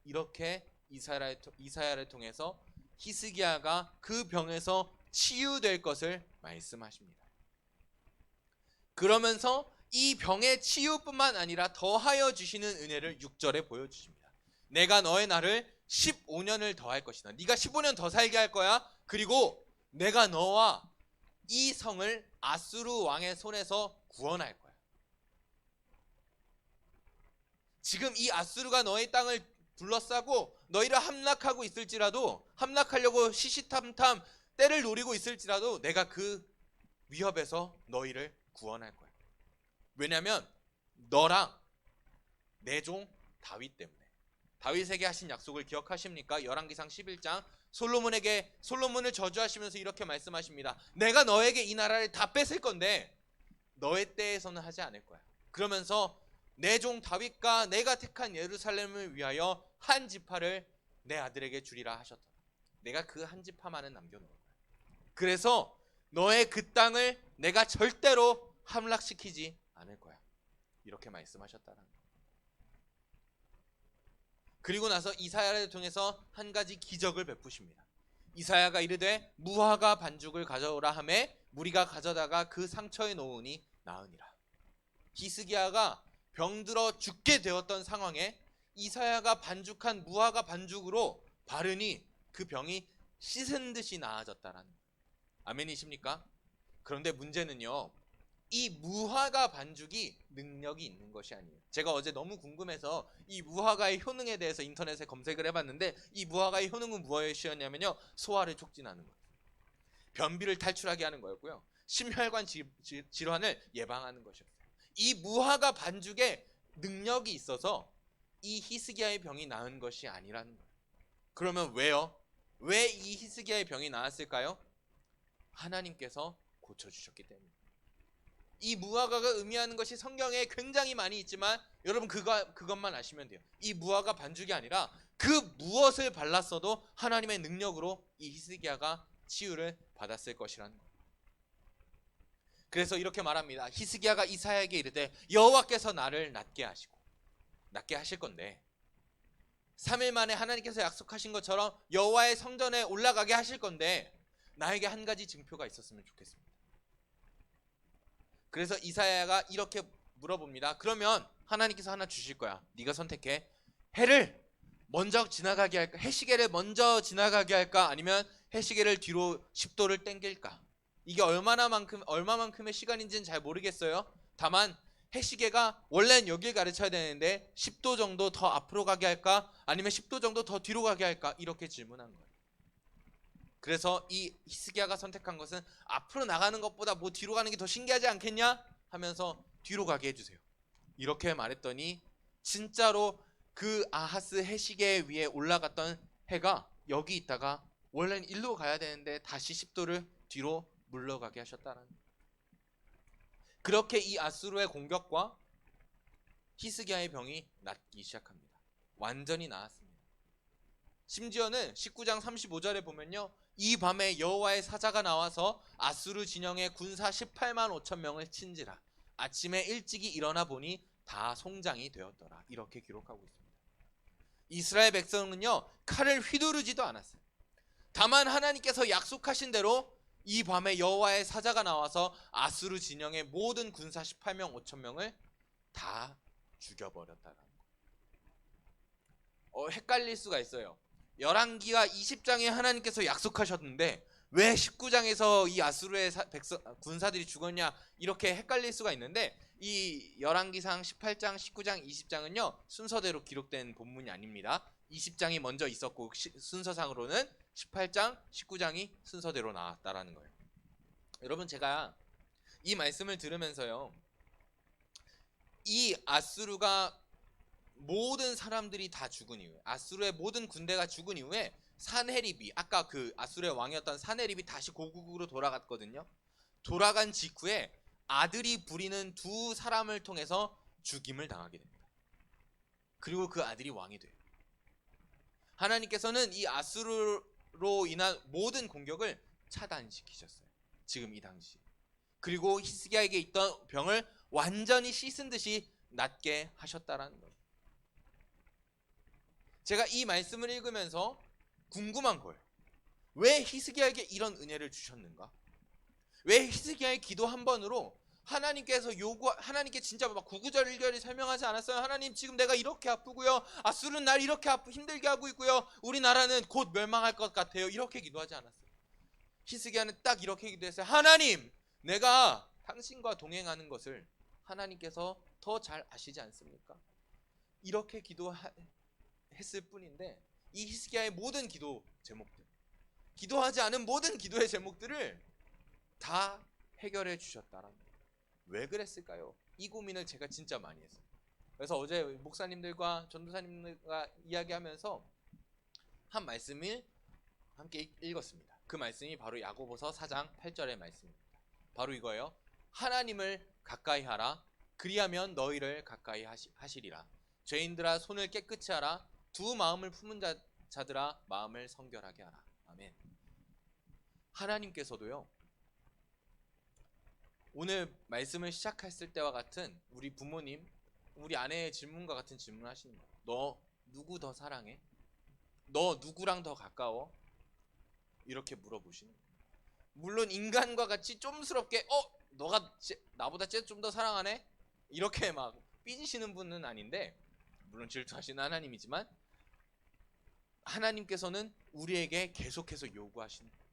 이렇게 이사야를 통해서 히스기야가 그 병에서 치유될 것을 말씀하십니다. 그러면서 이 병의 치유뿐만 아니라 더하여 주시는 은혜를 6절에 보여주십니다. 내가 너의 날을 15년을 더할 것이다. 네가 15년 더 살게 할 거야. 그리고 내가 너와 이 성을 아수르 왕의 손에서 구원할 거야. 지금 이 아수르가 너의 땅을 둘러싸고 너희를 함락하고 있을지라도, 함락하려고 시시탐탐 때를 노리고 있을지라도 내가 그 위협에서 너희를 구원할 거야. 왜냐하면 너랑 내 종 다윗 때문에. 다윗에게 하신 약속을 기억하십니까? 열왕기상 11장 솔로몬을 저주하시면서 이렇게 말씀하십니다. 내가 너에게 이 나라를 다 뺏을 건데 너의 때에서는 하지 않을 거야. 그러면서 내 종 다윗과 내가 택한 예루살렘을 위하여 한 지파를 내 아들에게 주리라 하셨더라. 내가 그 한 지파만은 남겨놓을 거야. 그래서 너의 그 땅을 내가 절대로 함락시키지 않을 거야. 이렇게 말씀하셨다는 거야. 그리고 나서 이사야를 통해서 한 가지 기적을 베푸십니다. 이사야가 이르되 무화과 반죽을 가져오라 하매 무리가 가져다가 그 상처에 놓으니 나으니라. 히스기야가 병들어 죽게 되었던 상황에 이사야가 반죽한 무화과 반죽으로 바르니 그 병이 씻은 듯이 나아졌다라는 거예요. 아멘이십니까? 그런데 문제는요, 이 무화과 반죽이 능력이 있는 것이 아니에요. 제가 어제 너무 궁금해서 이 무화과의 효능에 대해서 인터넷에 검색을 해봤는데 이 무화과의 효능은 무엇이었냐면요, 소화를 촉진하는 거예요. 변비를 탈출하게 하는 거였고요, 심혈관 질환을 예방하는 것이었어요. 이 무화과 반죽에 능력이 있어서 이 히스기야의 병이 나은 것이 아니라는 거예요. 그러면 왜요? 왜 이 히스기야의 병이 나았을까요? 하나님께서 고쳐주셨기 때문입니다. 이 무화과가 의미하는 것이 성경에 굉장히 많이 있지만 여러분 그것만 아시면 돼요. 이 무화과 반죽이 아니라 그 무엇을 발랐어도 하나님의 능력으로 이 히스기야가 치유를 받았을 것이라는 거예요. 그래서 이렇게 말합니다. 히스기야가 이사야에게 이르되 여호와께서 나를 낫게 하실 건데 3일 만에 하나님께서 약속하신 것처럼 여호와의 성전에 올라가게 하실 건데 나에게 한 가지 증표가 있었으면 좋겠습니다. 그래서 이사야가 이렇게 물어봅니다. 그러면 하나님께서 하나 주실 거야. 네가 선택해. 해를 먼저 지나가게 할까? 해시계를 먼저 지나가게 할까? 아니면 해시계를 뒤로 10도를 당길까? 이게 얼마만큼의 시간인지는 잘 모르겠어요. 다만 해시계가 원래는 여길 가르쳐야 되는데 10도 정도 더 앞으로 가게 할까? 아니면 10도 정도 더 뒤로 가게 할까? 이렇게 질문한 거예요. 그래서 이 히스기야가 선택한 것은 앞으로 나가는 것보다 뭐 뒤로 가는 게 더 신기하지 않겠냐? 하면서 뒤로 가게 해주세요. 이렇게 말했더니 진짜로 그 아하스 해시계 위에 올라갔던 해가 여기 있다가 원래는 일로 가야 되는데 다시 10도를 뒤로 물러가게 하셨다는 거예요. 그렇게 이 아수르의 공격과 히스기야의 병이 낫기 시작합니다. 완전히 나았습니다. 심지어는 19장 35절에 보면요, 이 밤에 여호와의 사자가 나와서 아수르 진영의 군사 18만 5천 명을 친지라. 아침에 일찍이 일어나 보니 다 송장이 되었더라. 이렇게 기록하고 있습니다. 이스라엘 백성은요, 칼을 휘두르지도 않았어요. 다만 하나님께서 약속하신 대로 이 밤에 여호와의 사자가 나와서 아수르 진영의 모든 군사 18명 5천 명을 다 죽여버렸다는 거. 헷갈릴 수가 있어요. 열왕기와 20장에 하나님께서 약속하셨는데 왜 19장에서 이 아수르의 군사들이 죽었냐, 이렇게 헷갈릴 수가 있는데, 이 열왕기상 18장, 19장, 20장은요 순서대로 기록된 본문이 아닙니다. 20장이 먼저 있었고 순서상으로는 18장, 19장이 순서대로 나왔다라는 거예요. 여러분, 제가 이 말씀을 들으면서요, 이 아수르가 모든 사람들이 다 죽은 이후에, 아수르의 모든 군대가 죽은 이후에 사네립이, 아까 그 아수르의 왕이었던 사네립이 다시 고국으로 돌아갔거든요. 돌아간 직후에 아들이 부리는 두 사람을 통해서 죽임을 당하게 됩니다. 그리고 그 아들이 왕이 돼요. 하나님께서는 이 아수르로 인한 모든 공격을 차단시키셨어요. 지금 이 당시. 그리고 히스기야에게 있던 병을 완전히 씻은 듯이 낫게 하셨다라는 거예요. 제가 이 말씀을 읽으면서 궁금한 거예요. 왜 히스기야에게 이런 은혜를 주셨는가? 왜 히스기야의 기도 한 번으로 하나님께 진짜 막 구구절절히 설명하지 않았어요? 하나님, 지금 내가 이렇게 아프고요, 아수르는 날 이렇게 힘들게 하고 있고요, 우리나라는 곧 멸망할 것 같아요, 이렇게 기도하지 않았어요. 히스기야는 딱 이렇게 기도했어요. 하나님, 내가 당신과 동행하는 것을 하나님께서 더 잘 아시지 않습니까? 이렇게 기도했을 뿐인데, 이 히스기야의 모든 기도 제목들, 기도하지 않은 모든 기도의 제목들을 다 해결해 주셨다라는 거예요. 왜 그랬을까요? 이 고민을 제가 진짜 많이 했어요. 그래서 어제 목사님들과 전도사님들과 이야기하면서 한 말씀을 함께 읽었습니다. 그 말씀이 바로 야고보서 4장 8절의 말씀입니다. 바로 이거예요. 하나님을 가까이 하라. 그리하면 너희를 가까이 하시리라. 죄인들아, 손을 깨끗이 하라. 두 마음을 품은 자들아, 마음을 성결하게 하라. 아멘. 하나님께서도요, 오늘 말씀을 시작했을 때와 같은 우리 부모님, 우리 아내의 질문과 같은 질문을 하시는 거예요. 너 누구 더 사랑해? 너 누구랑 더 가까워? 이렇게 물어보시는 거예요. 물론 인간과 같이 좀스럽게 너가 나보다 좀 더 사랑하네? 이렇게 막 삐지시는 분은 아닌데, 물론 질투하시는 하나님이지만 하나님께서는 우리에게 계속해서 요구하시는 거예요.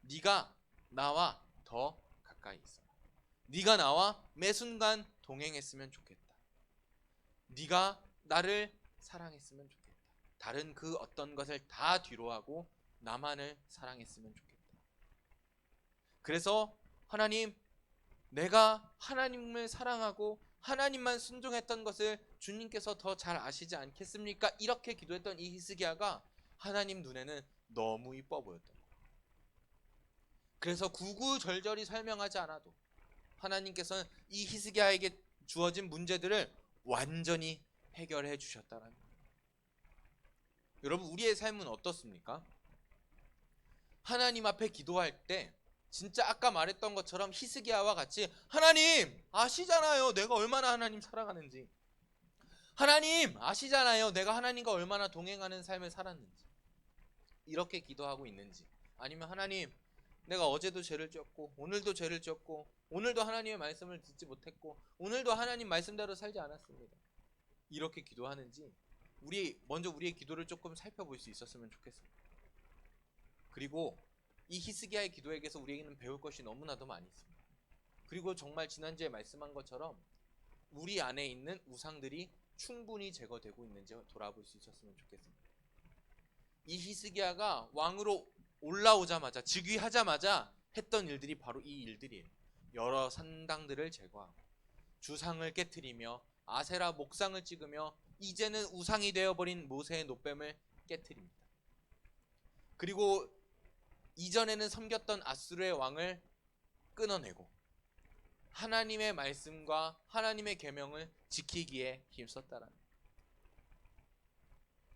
네가 나와 더 가까이 있어라. 네가 나와 매 순간 동행했으면 좋겠다. 네가 나를 사랑했으면 좋겠다. 다른 그 어떤 것을 다 뒤로하고 나만을 사랑했으면 좋겠다. 그래서 하나님, 내가 하나님을 사랑하고 하나님만 순종했던 것을 주님께서 더 잘 아시지 않겠습니까? 이렇게 기도했던 이 히스기야가 하나님 눈에는 너무 이뻐 보였던 거예요. 그래서 구구절절히 설명하지 않아도 하나님께서는 이 히스기야에게 주어진 문제들을 완전히 해결해 주셨다는 거예요. 여러분, 우리의 삶은 어떻습니까? 하나님 앞에 기도할 때 진짜 아까 말했던 것처럼 히스기야와 같이, 하나님 아시잖아요, 내가 얼마나 하나님 사랑하는지. 하나님 아시잖아요, 내가 하나님과 얼마나 동행하는 삶을 살았는지. 이렇게 기도하고 있는지, 아니면 하나님, 내가 어제도 죄를 지었고 오늘도 죄를 지었고 오늘도 하나님의 말씀을 듣지 못했고 오늘도 하나님 말씀대로 살지 않았습니다. 이렇게 기도하는지 먼저 우리의 기도를 조금 살펴볼 수 있었으면 좋겠습니다. 그리고 이 히스기야의 기도에게서 우리에게는 배울 것이 너무나도 많이 있습니다. 그리고 정말 지난주에 말씀한 것처럼 우리 안에 있는 우상들이 충분히 제거되고 있는지 돌아볼 수 있었으면 좋겠습니다. 이 히스기야가 왕으로 올라오자마자, 즉위하자마자 했던 일들이 바로 이 일들이에요. 여러 산당들을 제거하고 주상을 깨트리며 아세라 목상을 찍으며 이제는 우상이 되어버린 모세의 놋뱀을 깨트립니다. 그리고 이전에는 섬겼던 아수르의 왕을 끊어내고 하나님의 말씀과 하나님의 계명을 지키기에 힘썼다라는 거예요.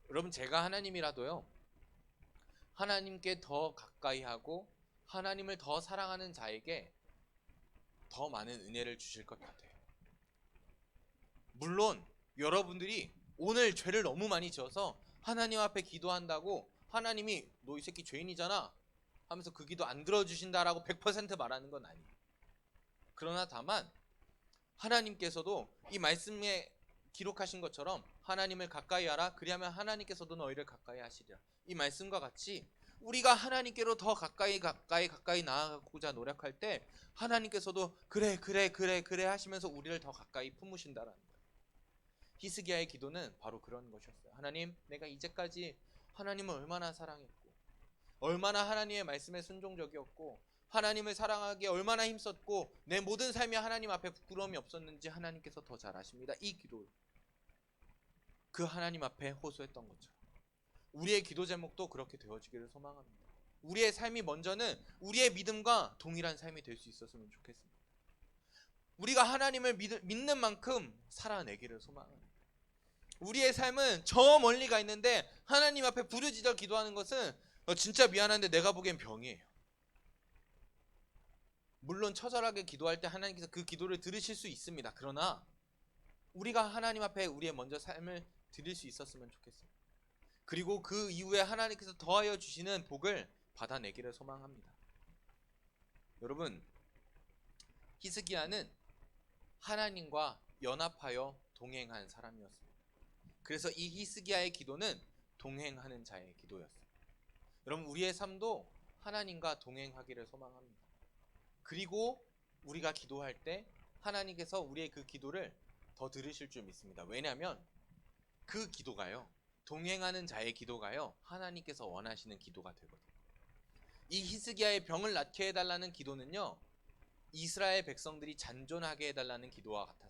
여러분, 제가 하나님이라도요, 하나님께 더 가까이 하고 하나님을 더 사랑하는 자에게 더 많은 은혜를 주실 것 같아요. 물론 여러분들이 오늘 죄를 너무 많이 지어서 하나님 앞에 기도한다고 하나님이 너 이 새끼 죄인이잖아 하면서 그 기도 안 들어주신다라고 100% 말하는 건 아니에요. 그러나 다만 하나님께서도 이 말씀에 기록하신 것처럼 하나님을 가까이 하라 그리하면 하나님께서도 너희를 가까이 하시리라. 이 말씀과 같이 우리가 하나님께로 더 가까이 나아가고자 노력할 때 하나님께서도 그래 하시면서 우리를 더 가까이 품으신다라는 거예요. 히스기야의 기도는 바로 그런 것이었어요. 하나님, 내가 이제까지 하나님을 얼마나 사랑했고 얼마나 하나님의 말씀에 순종적이었고 하나님을 사랑하기에 얼마나 힘썼고 내 모든 삶이 하나님 앞에 부끄러움이 없었는지 하나님께서 더 잘 아십니다. 이 기도, 그 하나님 앞에 호소했던 것처럼 우리의 기도 제목도 그렇게 되어지기를 소망합니다. 우리의 삶이 먼저는 우리의 믿음과 동일한 삶이 될 수 있었으면 좋겠습니다. 우리가 하나님을 믿는 만큼 살아내기를 소망합니다. 우리의 삶은 저 멀리 가 있는데 하나님 앞에 부르짖어 기도하는 것은 진짜 미안한데 내가 보기엔 병이에요. 물론 처절하게 기도할 때 하나님께서 그 기도를 들으실 수 있습니다. 그러나 우리가 하나님 앞에 우리의 먼저 삶을 드릴 수 있었으면 좋겠습니다. 그리고 그 이후에 하나님께서 더하여 주시는 복을 받아내기를 소망합니다. 여러분, 히스기야는 하나님과 연합하여 동행한 사람이었습니다. 그래서 이 히스기야의 기도는 동행하는 자의 기도였어요. 여러분, 우리의 삶도 하나님과 동행하기를 소망합니다. 그리고 우리가 기도할 때 하나님께서 우리의 그 기도를 더 들으실 줄 믿습니다. 왜냐하면 그 기도가요, 동행하는 자의 기도가요, 하나님께서 원하시는 기도가 되거든요. 이 히스기야의 병을 낫게 해달라는 기도는요, 이스라엘 백성들이 잔존하게 해달라는 기도와 같았어요.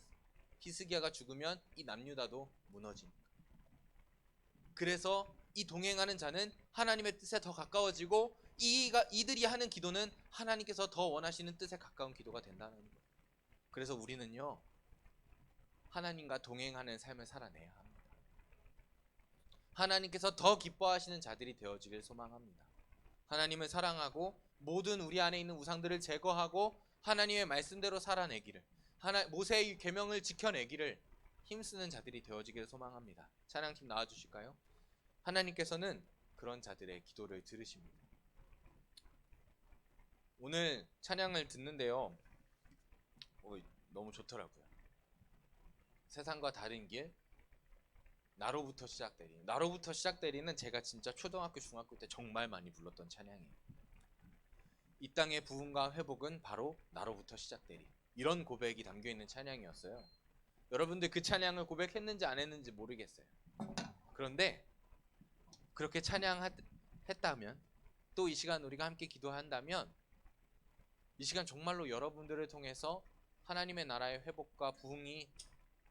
히스기야가 죽으면 이 남유다도 무너집니다. 그래서 이 동행하는 자는 하나님의 뜻에 더 가까워지고 이들이 하는 기도는 하나님께서 더 원하시는 뜻에 가까운 기도가 된다는 거예요. 그래서 우리는요, 하나님과 동행하는 삶을 살아내야 합니다. 하나님께서 더 기뻐하시는 자들이 되어지길 소망합니다. 하나님을 사랑하고 모든 우리 안에 있는 우상들을 제거하고 하나님의 말씀대로 살아내기를, 모세의 계명을 지켜내기를 힘쓰는 자들이 되어지길 소망합니다. 찬양팀 나와주실까요? 하나님께서는 그런 자들의 기도를 들으십니다. 오늘 찬양을 듣는데요, 너무 좋더라고요. 세상과 다른 길, 나로부터 시작되리. 나로부터 시작되리는 제가 진짜 초등학교, 중학교 때 정말 많이 불렀던 찬양이에요. 이 땅의 부흥과 회복은 바로 나로부터 시작되리. 이런 고백이 담겨있는 찬양이었어요. 여러분들 그 찬양을 고백했는지 안 했는지 모르겠어요. 그런데 그렇게 찬양했다면, 또 이 시간 우리가 함께 기도한다면, 이 시간 정말로 여러분들을 통해서 하나님의 나라의 회복과 부흥이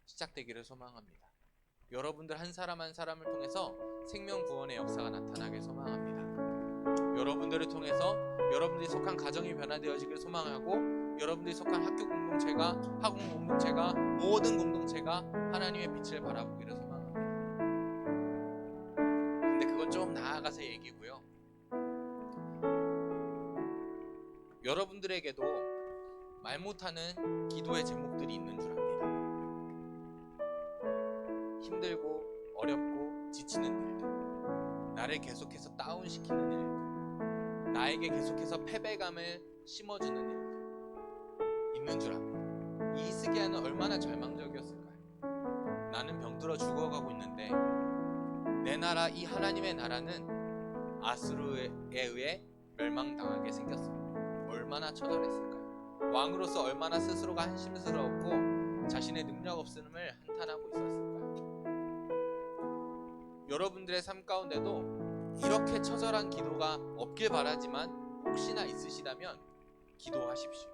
시작되기를 소망합니다. 여러분들 한 사람 한 사람을 통해서 생명 구원의 역사가 나타나길 소망합니다. 여러분들을 통해서 여러분들이 속한 가정이 변화되어지길 소망하고, 여러분들이 속한 학교 공동체가, 학원 공동체가, 모든 공동체가 하나님의 빛을 바라보기를 소망합니다. 근데 그건 좀 나아가서 얘기고요. 여러분들에게도 말 못하는 기도의 제목들이 있는 줄 압니다. 힘들고 어렵고 지치는 일들, 나를 계속해서 다운시키는 일들, 나에게 계속해서 패배감을 심어주는 일들 있는 줄 압니다. 이 히스기야는 얼마나 절망적이었을까요? 나는 병들어 죽어가고 있는데 내 나라, 이 하나님의 나라는 아수르에 의해 멸망당하게 생겼습니다. 얼마나 처절했을까요? 왕으로서 얼마나 스스로가 한심스러웠고 자신의 능력 없음을 한탄하고 있었을까요? 여러분들의 삶 가운데도 이렇게 처절한 기도가 없길 바라지만 혹시나 있으시다면 기도하십시오.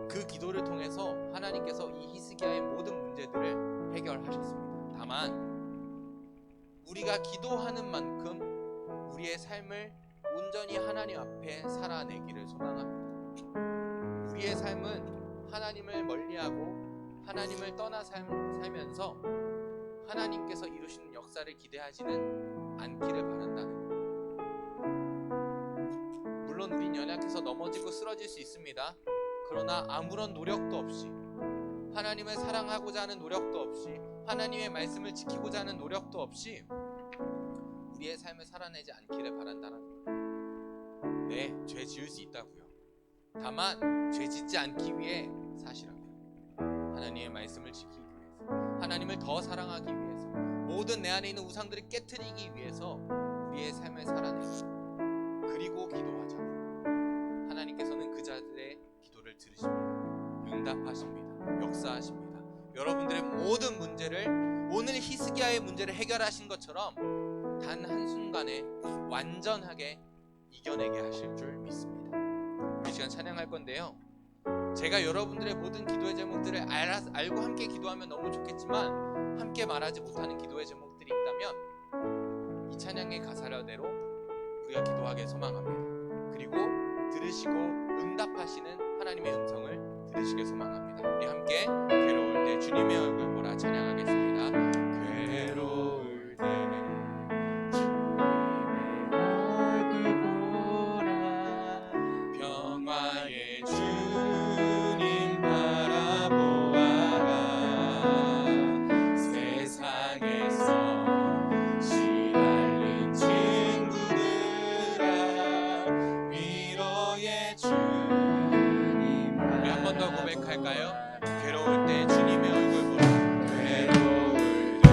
그 기도를 통해서 하나님께서 이 히스기야의 모든 문제들을 해결하셨습니다. 다만 우리가 기도하는 만큼 우리의 삶을 온전히 하나님 앞에 살아내기를 소망합니다. 우리의 삶은 하나님을 멀리하고 하나님을 떠나 살면서 하나님께서 이루시는 역사를 기대하지는 않기를 바란다는 것. 물론 우린 연약해서 넘어지고 쓰러질 수 있습니다. 그러나 아무런 노력도 없이 하나님을 사랑하고자 하는 노력도 없이, 하나님의 말씀을 지키고자 하는 노력도 없이 우리의 삶을 살아내지 않기를 바란다는 거예요. 네, 죄 지을 수 있다고요. 다만 죄 짓지 않기 위해 사시라고요. 하나님의 말씀을 지키기 위해서, 하나님을 더 사랑하기 위해서, 모든 내 안에 있는 우상들을 깨트리기 위해서 우리의 삶을 살아내고, 그리고 기도하자고요. 하나님께서는 그 자들의 기도를 들으십니다. 응답하십니다. 역사하십니다. 여러분들의 모든 문제를, 오늘 히스기야의 문제를 해결하신 것처럼 단 한순간에 완전하게 이겨내게 하실 줄 믿습니다. 이 시간 찬양할 건데요, 제가 여러분들의 모든 기도의 제목들을 알고 함께 기도하면 너무 좋겠지만 함께 말하지 못하는 기도의 제목들이 있다면 이 찬양의 가사대로 우리가 기도하길 소망합니다. 그리고 들으시고 응답하시는 하나님의 음성을 들으시길 소망합니다. 우리 함께 괴로울 때 주님의 얼굴 보라 찬양하겠습니다. 괴로울 때 평화의 주님 바라보아라. 세상에서 시달린 친구들아 위로의 주님 바라보아라. 우리 한 번 더 고백할까요? 괴로울 때 주님의 얼굴 보라. 괴로울 때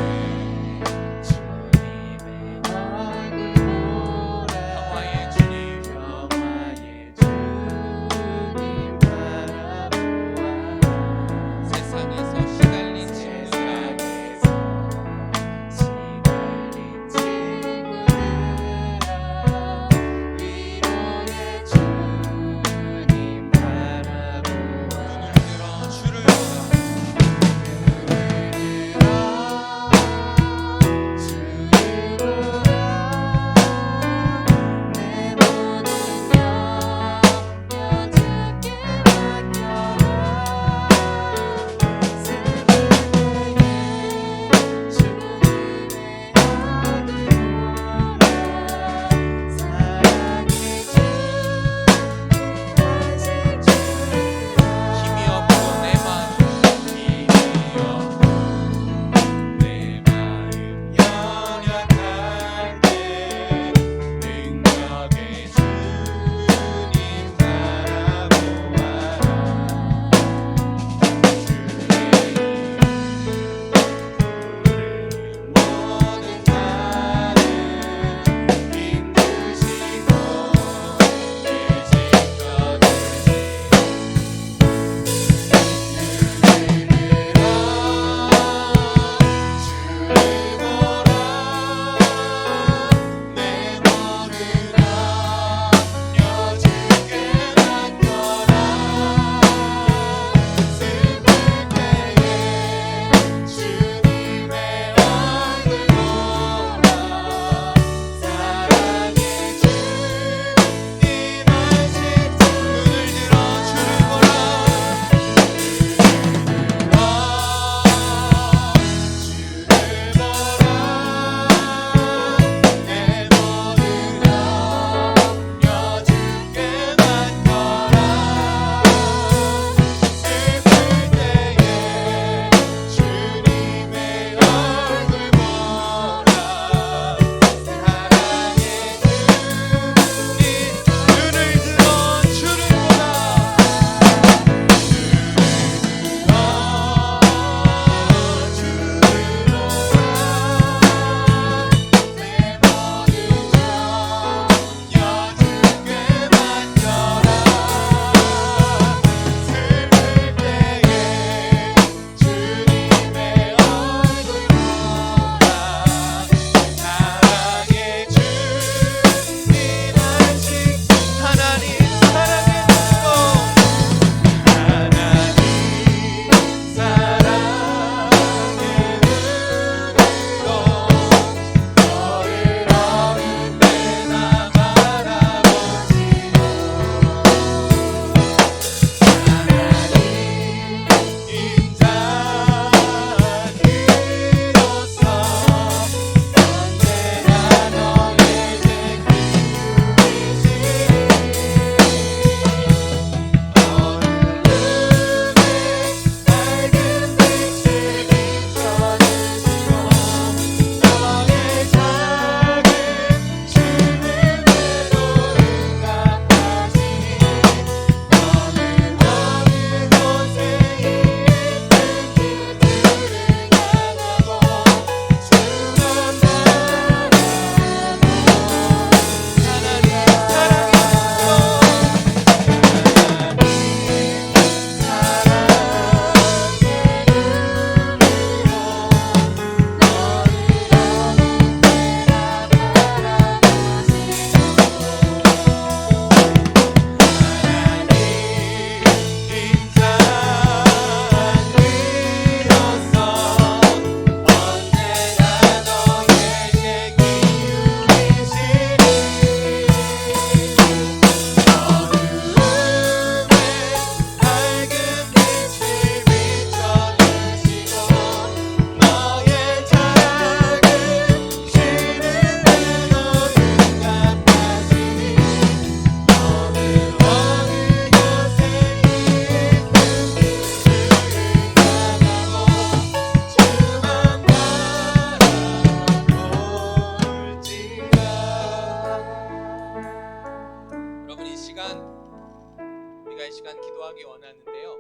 기도하기 원하는데요.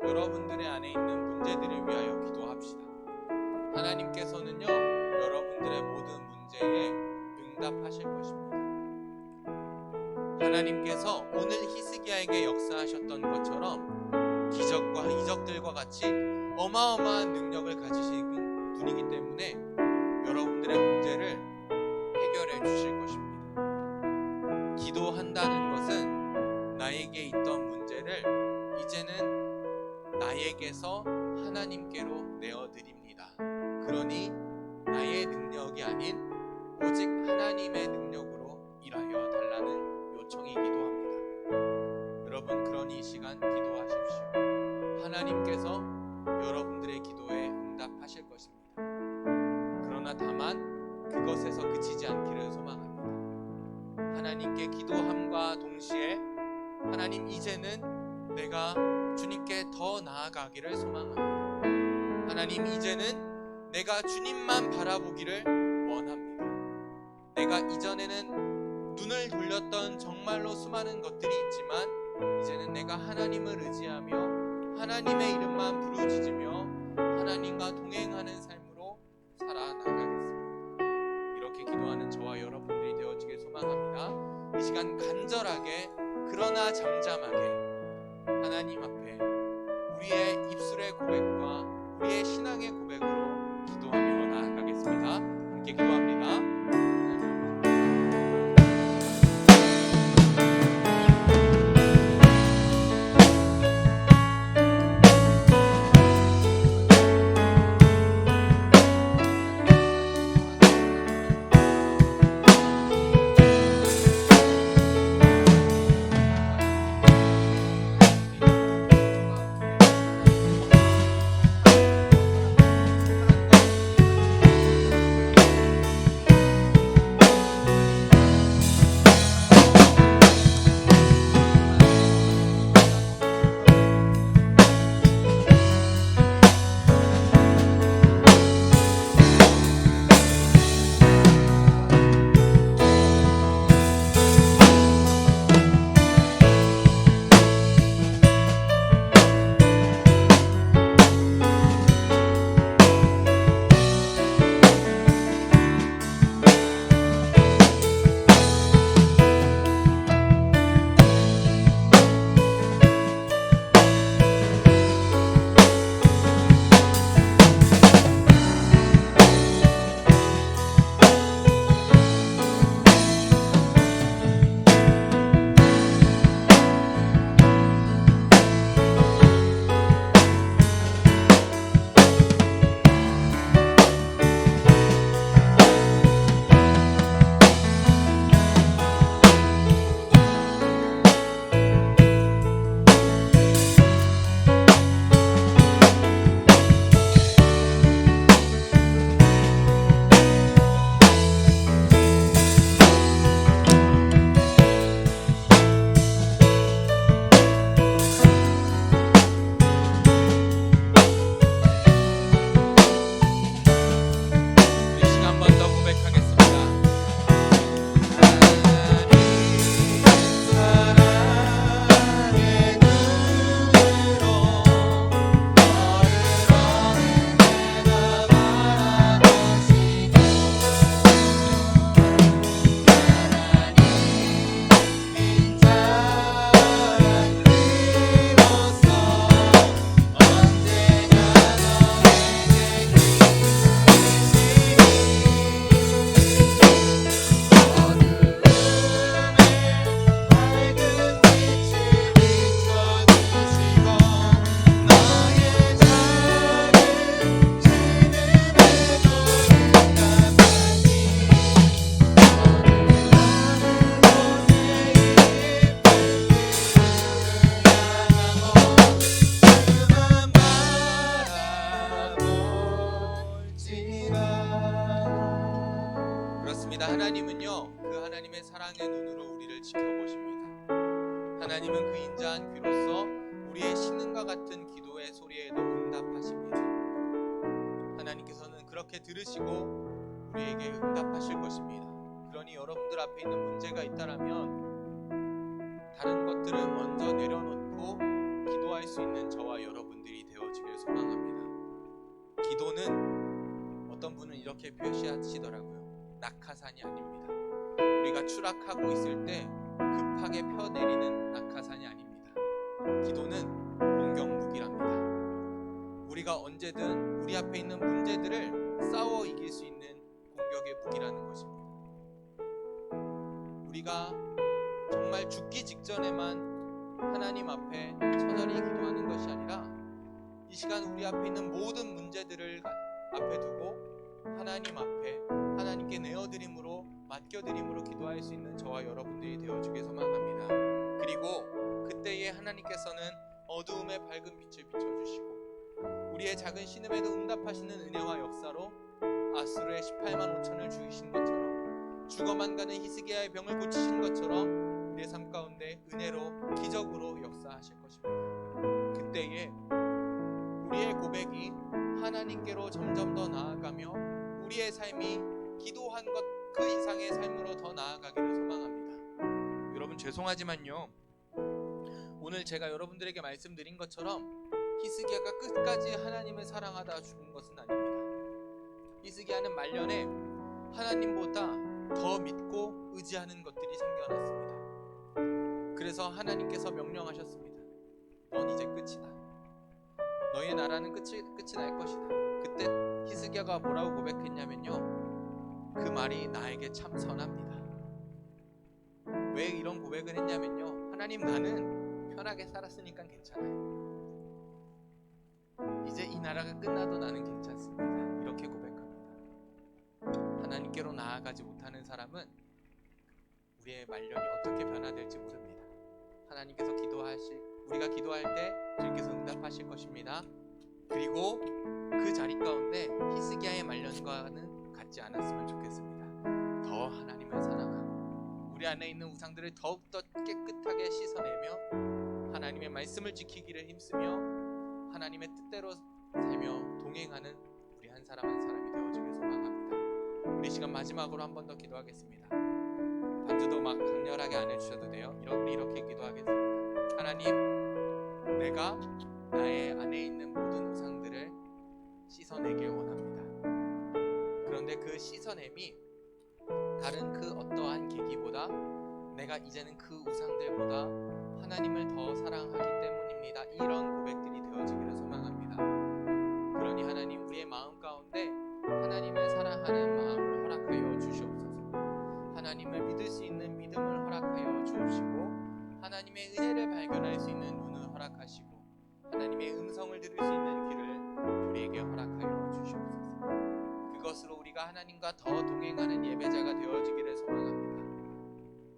여러분들의 안에 있는 문제들을 위하여 기도합시다. 하나님께서는요, 여러분들의 모든 문제에 응답하실 것입니다. 하나님께서 오늘 히스기야에게 역사하셨던 것처럼 기적과 이적들과 같이 어마어마한 능력을 가지신 분이기 때문에 여러분들의 문제를 해결해 주실 것입니다. 기도한다는 것은 나에게 있던 문제를 이제는 나에게서 하나님께로 내어드립니다. 그러니 나의 능력이 아닌 오직 하나님의 능력으로 일하여 달라는 요청이기도 합니다. 여러분, 그러니 이 시간 기도하십시오. 하나님께서 여러분들의 기도에 응답하실 것입니다. 그러나 다만 그것에서 그치지 않기를 소망합니다. 하나님께 기도함과 동시에 하나님, 이제는 내가 주님께 더 나아가기를 소망합니다. 하나님, 이제는 내가 주님만 바라보기를 원합니다. 내가 이전에는 눈을 돌렸던 정말로 수많은 것들이 있지만 이제는 내가 하나님을 의지하며 하나님의 이름만 부르짖으며 하나님과 동행하는 삶으로 살아나가겠습니다. 이렇게 기도하는 저와 여러분들이 되어지길 소망합니다. 이 시간 간절하게 그러나 잠잠하게 하나님 앞에 우리의 입술의 고백과 우리의 신앙의 고백으로 기도하며 나아가겠습니다. 함께 기도합니다. 하나님은요, 그 하나님의 사랑의 눈으로 우리를 지켜보십니다. 하나님은 그 인자한 귀로서 우리의 신음과 같은 기도의 소리에도 응답하십니다. 하나님께서는 그렇게 들으시고 우리에게 응답하실 것입니다. 그러니 여러분들 앞에 있는 문제가 있다라면 다른 것들을 먼저 내려놓고 믿고 기도할 수 있는 저와 여러분들이 되어지길 소망합니다. 기도는 어떤 분은 이렇게 표시하시더라고요. 낙하산이 아닙니다. 우리가 추락하고 있을 때 급하게 펴내리는 낙하산이 아닙니다. 기도는 공격 무기랍니다. 우리가 언제든 우리 앞에 있는 문제들을 싸워 이길 수 있는 공격의 무기라는 것입니다. 우리가 정말 죽기 직전에만 하나님 앞에 처절히 기도하는 것이 아니라 이 시간 우리 앞에 있는 모든 문제들을 앞에 두고 하나님 앞에 하나님께 내어드림으로 맡겨드림으로 기도할 수 있는 저와 여러분들이 되어주길 소망합니다. 그리고 그때에 하나님께서는 어두움에 밝은 빛을 비춰주시고 우리의 작은 신음에도 응답하시는 은혜와 역사로 아수르의 18만 5천을 죽이신 것처럼 죽어만 가는 히스기야의 병을 고치신 것처럼 우리의 삶 가운데 은혜로 기적으로 역사하실 것입니다. 그때에 우리의 고백이 하나님께로 점점 더 나아가며 우리의 삶이 기도한 것 그 이상의 삶으로 더 나아가기를 소망합니다. 여러분 죄송하지만요, 오늘 제가 여러분들에게 말씀드린 것처럼 히스기야가 끝까지 하나님을 사랑하다 죽은 것은 아닙니다. 히스기야는 말년에 하나님보다 더 믿고 의지하는 것들이 생겨났습니다. 그래서 하나님께서 명령하셨습니다. 넌 이제 끝이다. 너의 나라는 끝이 날 것이다. 그때 히스기야가 뭐라고 고백했냐면요, 그 말이 나에게 참 선합니다. 왜 이런 고백을 했냐면요, 하나님, 나는 편하게 살았으니까 괜찮아요. 이제 이 나라가 끝나도 나는 괜찮습니다. 이렇게 고백합니다. 하나님께로 나아가지 못하는 사람은 우리의 말년이 어떻게 변화될지 모릅니다. 하나님께서 우리가 기도할 때 주님께서 응답하실 것입니다. 그리고 그 자리 가운데 히스기야의 말년과는 같지 않았으면 좋겠습니다. 더 하나님을 사랑하고 우리 안에 있는 우상들을 더욱더 깨끗하게 씻어내며 하나님의 말씀을 지키기를 힘쓰며 하나님의 뜻대로 살며 동행하는 우리 한 사람 한 사람이 되어주길 소망합니다. 우리 시간 마지막으로 한 번 더 기도하겠습니다. 반주도 막 강렬하게 안 해주셔도 돼요. 우리 이렇게 기도하겠습니다. 하나님, 내가 나의 안에 있는 모든 우상들을 씻어내길 원합니다. 그런데 그 씻어냄이 다른 그 어떠한 계기보다 내가 이제는 그 우상들보다 하나님을 더 사랑하기 때문입니다. 이런 고백들이 되어지기를 소망합니다. 그러니 하나님, 우리의 마음 가운데 하나님을 사랑하는 마음을 허락하여 주시옵소서. 하나님을 믿을 수 있는 믿음을 허락하여 주옵시고 하나님의 은혜를 발견할 수 있는 눈을 허락하시고 하나님의 음성을 들을 수 있는 귀를 우리에게 허락하여 주시옵소서. 그것으로 우리가 하나님과 더 동행하는 예배자가 되어지기를 소망합니다.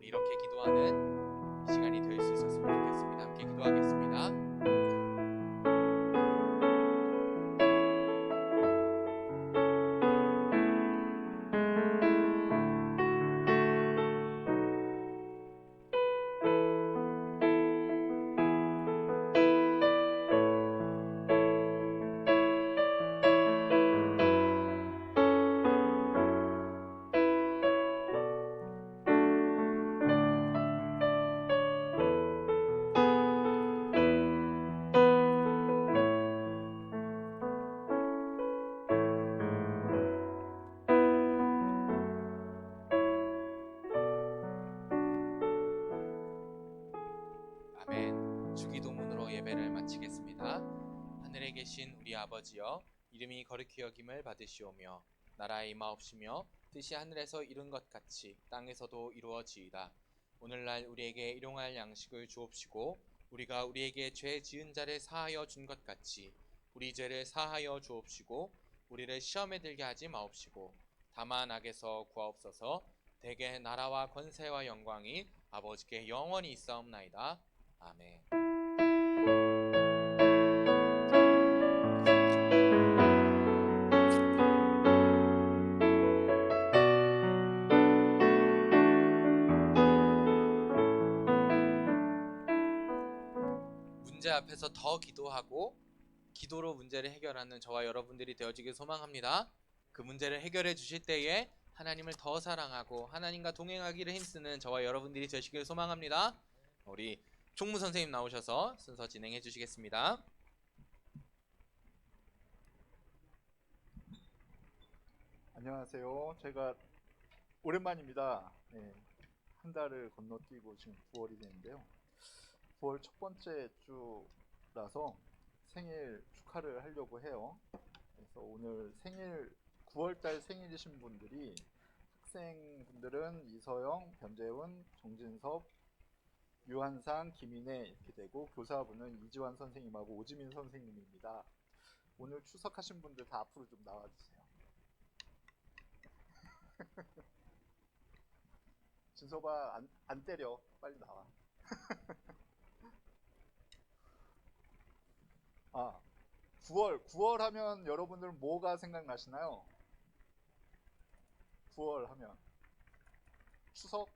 이렇게 기도하는 시간이 될 수 있었으면 좋겠습니다. 함께 기도하겠습니다. 아멘. 주기도문으로 예배를 마치겠습니다. 하늘에 계신 우리 아버지여, 이름이 거룩히 여김을 받으시오며 나라의 임하옵시며 뜻이 하늘에서 이룬 것 같이 땅에서도 이루어지이다. 오늘날 우리에게 일용할 양식을 주옵시고 우리가 우리에게 죄 지은 자를 사하여 준 것 같이 우리 죄를 사하여 주옵시고 우리를 시험에 들게 하지 마옵시고 다만 악에서 구하옵소서. 대개 나라와 권세와 영광이 아버지께 영원히 있사옵나이다. 아멘. 문제 앞에서 더 기도하고 기도로 문제를 해결하는 저와 여러분들이 되어지길 소망합니다. 그 문제를 해결해 주실 때에 하나님을 더 사랑하고 하나님과 동행하기를 힘쓰는 저와 여러분들이 되시길 소망합니다. 우리 총무 선생님 나오셔서 순서 진행해 주시겠습니다. 안녕하세요. 제가 오랜만입니다. 네, 한 달을 건너뛰고 지금 9월이 됐는데요. 9월 첫 번째 주라서 생일 축하를 하려고 해요. 그래서 오늘 생일 9월달 생일이신 분들이 학생분들은 이서영, 변재훈, 정진섭, 유한상, 김인혜 이렇게 되고 교사분은 이지환 선생님하고 오지민 선생님입니다. 오늘 출석하신 분들 다 앞으로 좀 나와주세요. 진서봐 안 때려 빨리 나와. 아 9월 하면 여러분들 뭐가 생각나시나요? 9월 하면 추석,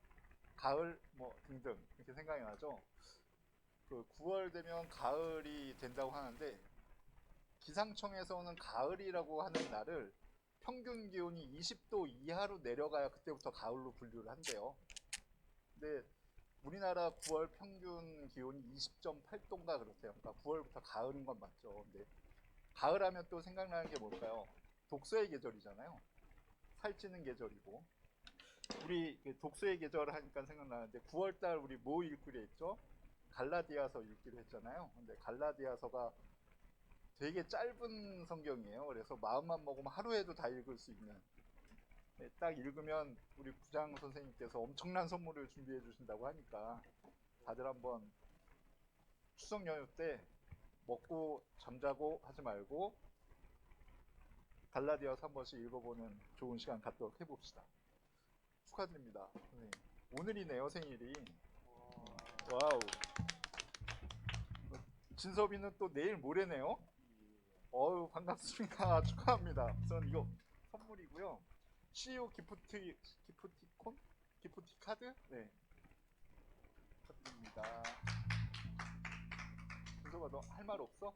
가을 뭐 등등 이렇게 생각이 나죠. 그 9월 되면 가을이 된다고 하는데 기상청에서는 가을이라고 하는 날을 평균 기온이 20도 이하로 내려가야 그때부터 가을로 분류를 한대요. 근데 우리나라 9월 평균 기온이 20.8도인가 그렇대요. 그러니까 9월부터 가을인 건 맞죠. 근데 가을 하면 또 생각나는 게 뭘까요? 독서의 계절이잖아요. 살찌는 계절이고. 우리 독서의 계절 하니까 생각나는데 9월달 우리 뭐 읽기로 했죠? 갈라디아서 읽기로 했잖아요. 근데 갈라디아서가 되게 짧은 성경이에요. 그래서 마음만 먹으면 하루에도 다 읽을 수 있는. 네, 딱 읽으면 우리 부장 선생님께서 엄청난 선물을 준비해 주신다고 하니까 다들 한번 추석 연휴 때 먹고 잠자고 하지 말고 갈라디아서 한 번씩 읽어보는 좋은 시간 갖도록 해봅시다. 축하드립니다. 네. 오늘이네요 생일이. 와우. 진섭이는 또 내일 모레네요. 어유 반갑습니다. 축하합니다. 우선 이거 선물이고요. CU 기프티콘? 기프티 카드? 네. 축하드립니다. 진섭아 너 할 말 없어?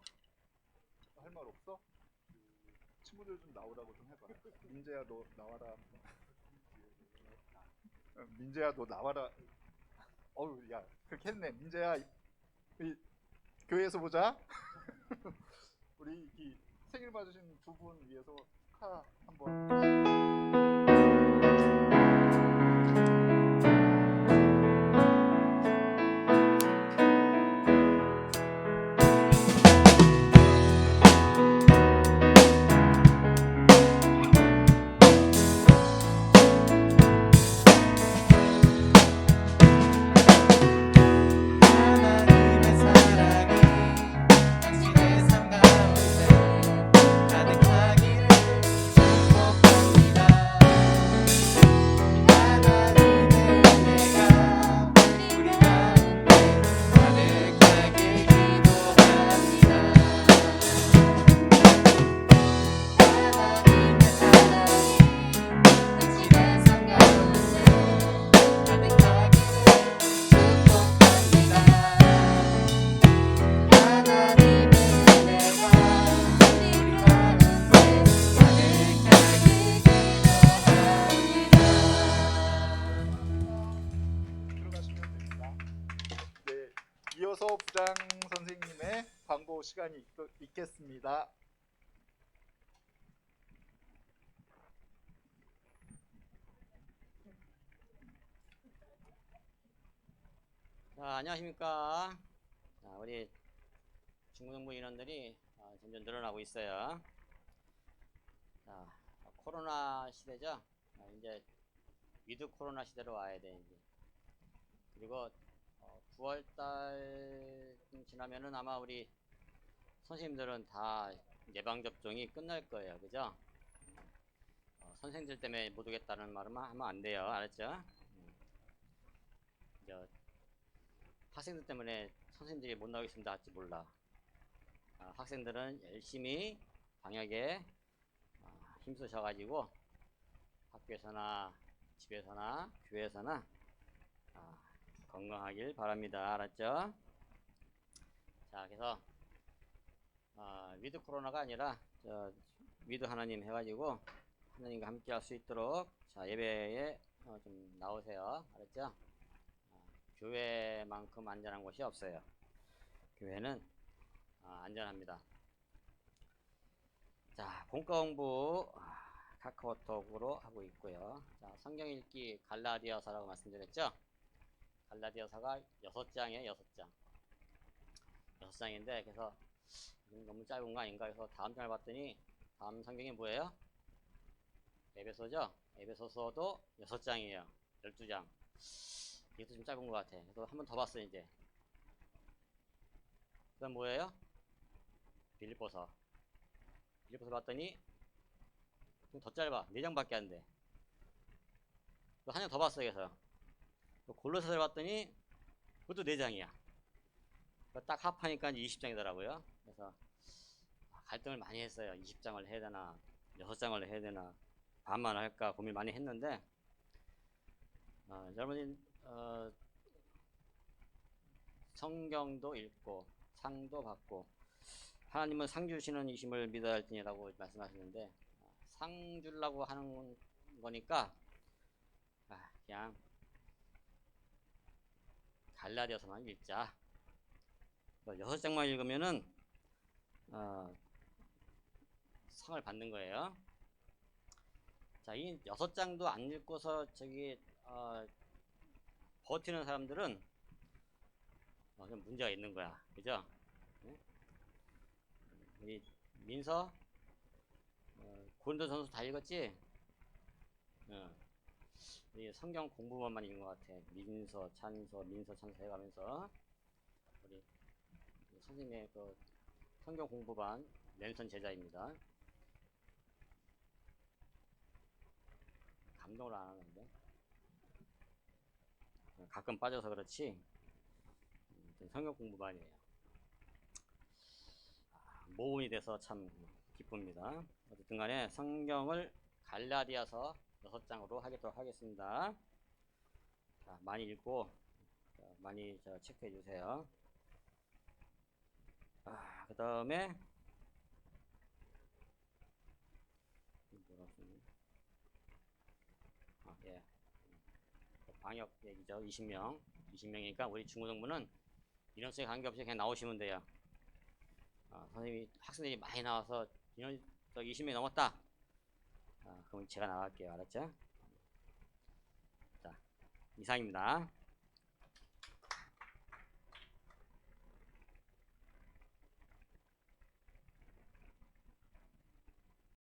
할 말 없어? 친구들 좀 나오라고 좀 해봐. 민재야 너 나와라. 민재야 너 나와라. 어우 야 그렇게 했네. 민재야 우리 교회에서 보자. 우리 이 생일 맞으신 두 분 위해서 축하 한번. 하나님의 사랑이 당신의 삶 가운데 가득하기를 축복합니다. 하나님의 은혜가 우리 가운데 가득하게 기도합니다. 하나님의 사랑이 당신의 삶 가운데 가득하기를 축복합니다. 하나님의 은혜가 우리 가운데 가득하게 기도합니다. 들어가시면 됩니다. 네, 이어서 부장 선생님의 광고 시간이 있겠습니다. 자, 안녕하십니까. 자, 우리 중고등부 인원들이 점점 늘어나고 있어요. 자, 코로나 시대죠. 이제 위드 코로나 시대로 와야 돼 이제. 그리고 9월달 지나면은 아마 우리 선생님들은 다 예방 접종이 끝날 거예요, 그죠? 선생님들 때문에 못 오겠다는 말은 하면 안 돼요, 알았죠? 이제 학생들 때문에 선생님들이 못 나오겠습니다 할지 몰라. 학생들은 열심히 방역에 힘쓰셔가지고 학교에서나 집에서나 교회에서나 건강하길 바랍니다. 알았죠? 자, 그래서 위드 코로나가 아니라 위드 하나님 해가지고 하나님과 함께 할 수 있도록 자, 예배에 좀 나오세요. 알았죠? 교회만큼 안전한 곳이 없어요. 교회는 안전합니다. 자, 본과 공부 카카오톡으로 하고 있고요. 자, 성경 읽기 갈라디아서라고 말씀드렸죠? 갈라디아서가 6장이에요, 6장. 6장인데, 그래서 너무 짧은 거 아닌가 해서 다음 장을 봤더니, 다음 성경이 뭐예요? 에베소죠? 에베소서도 6장이에요. 12장. 이것도 좀 짧은 것 같아. 그래서 한 번 더 봤어요, 이제. 그 다음 뭐예요? 빌립보서. 빌립보서 봤더니, 좀 더 짧아. 4장밖에 안 돼. 또 한 장 더 봤어요, 그래서. 또 골로새서를 봤더니, 그것도 4장이야. 딱 합하니까 20장이더라고요. 그래서 갈등을 많이 했어요. 20장을 해야 되나, 6장을 해야 되나, 반만 할까 고민 많이 했는데, 여러분이 성경도 읽고 상도 받고 하나님은 상 주시는 이심을 믿어야 할지니라고 말씀하시는데, 상 주려고 하는 거니까 그냥 갈라디아서만 읽자. 6장만 읽으면은 상을 받는 거예요. 자, 이 6장도 안 읽고서 버티는 사람들은 좀 문제가 있는 거야. 그죠? 네? 우리 민서, 고린도전서 다 읽었지? 우리 성경 공부만만 읽은 것 같아. 민서, 찬서 해가면서 우리 선생님의 그 성경 공부반 랜선 제자입니다. 감동을 안 하는데 가끔 빠져서 그렇지 성경 공부반이에요. 모험이 돼서 참 기쁩니다. 어쨌든 간에 성경을 갈라디아서 6장으로 하도록 하겠습니다. 자, 많이 읽고 많이 체크해 주세요. 그 다음에 예. 방역 얘기죠. 20명이니까 우리 중고등부는 인원수에 관계없이 그냥 나오시면 돼요. 선생님이 학생들이 많이 나와서 인원 20명이 넘었다. 그럼 제가 나갈게요. 알았죠? 자, 이상입니다.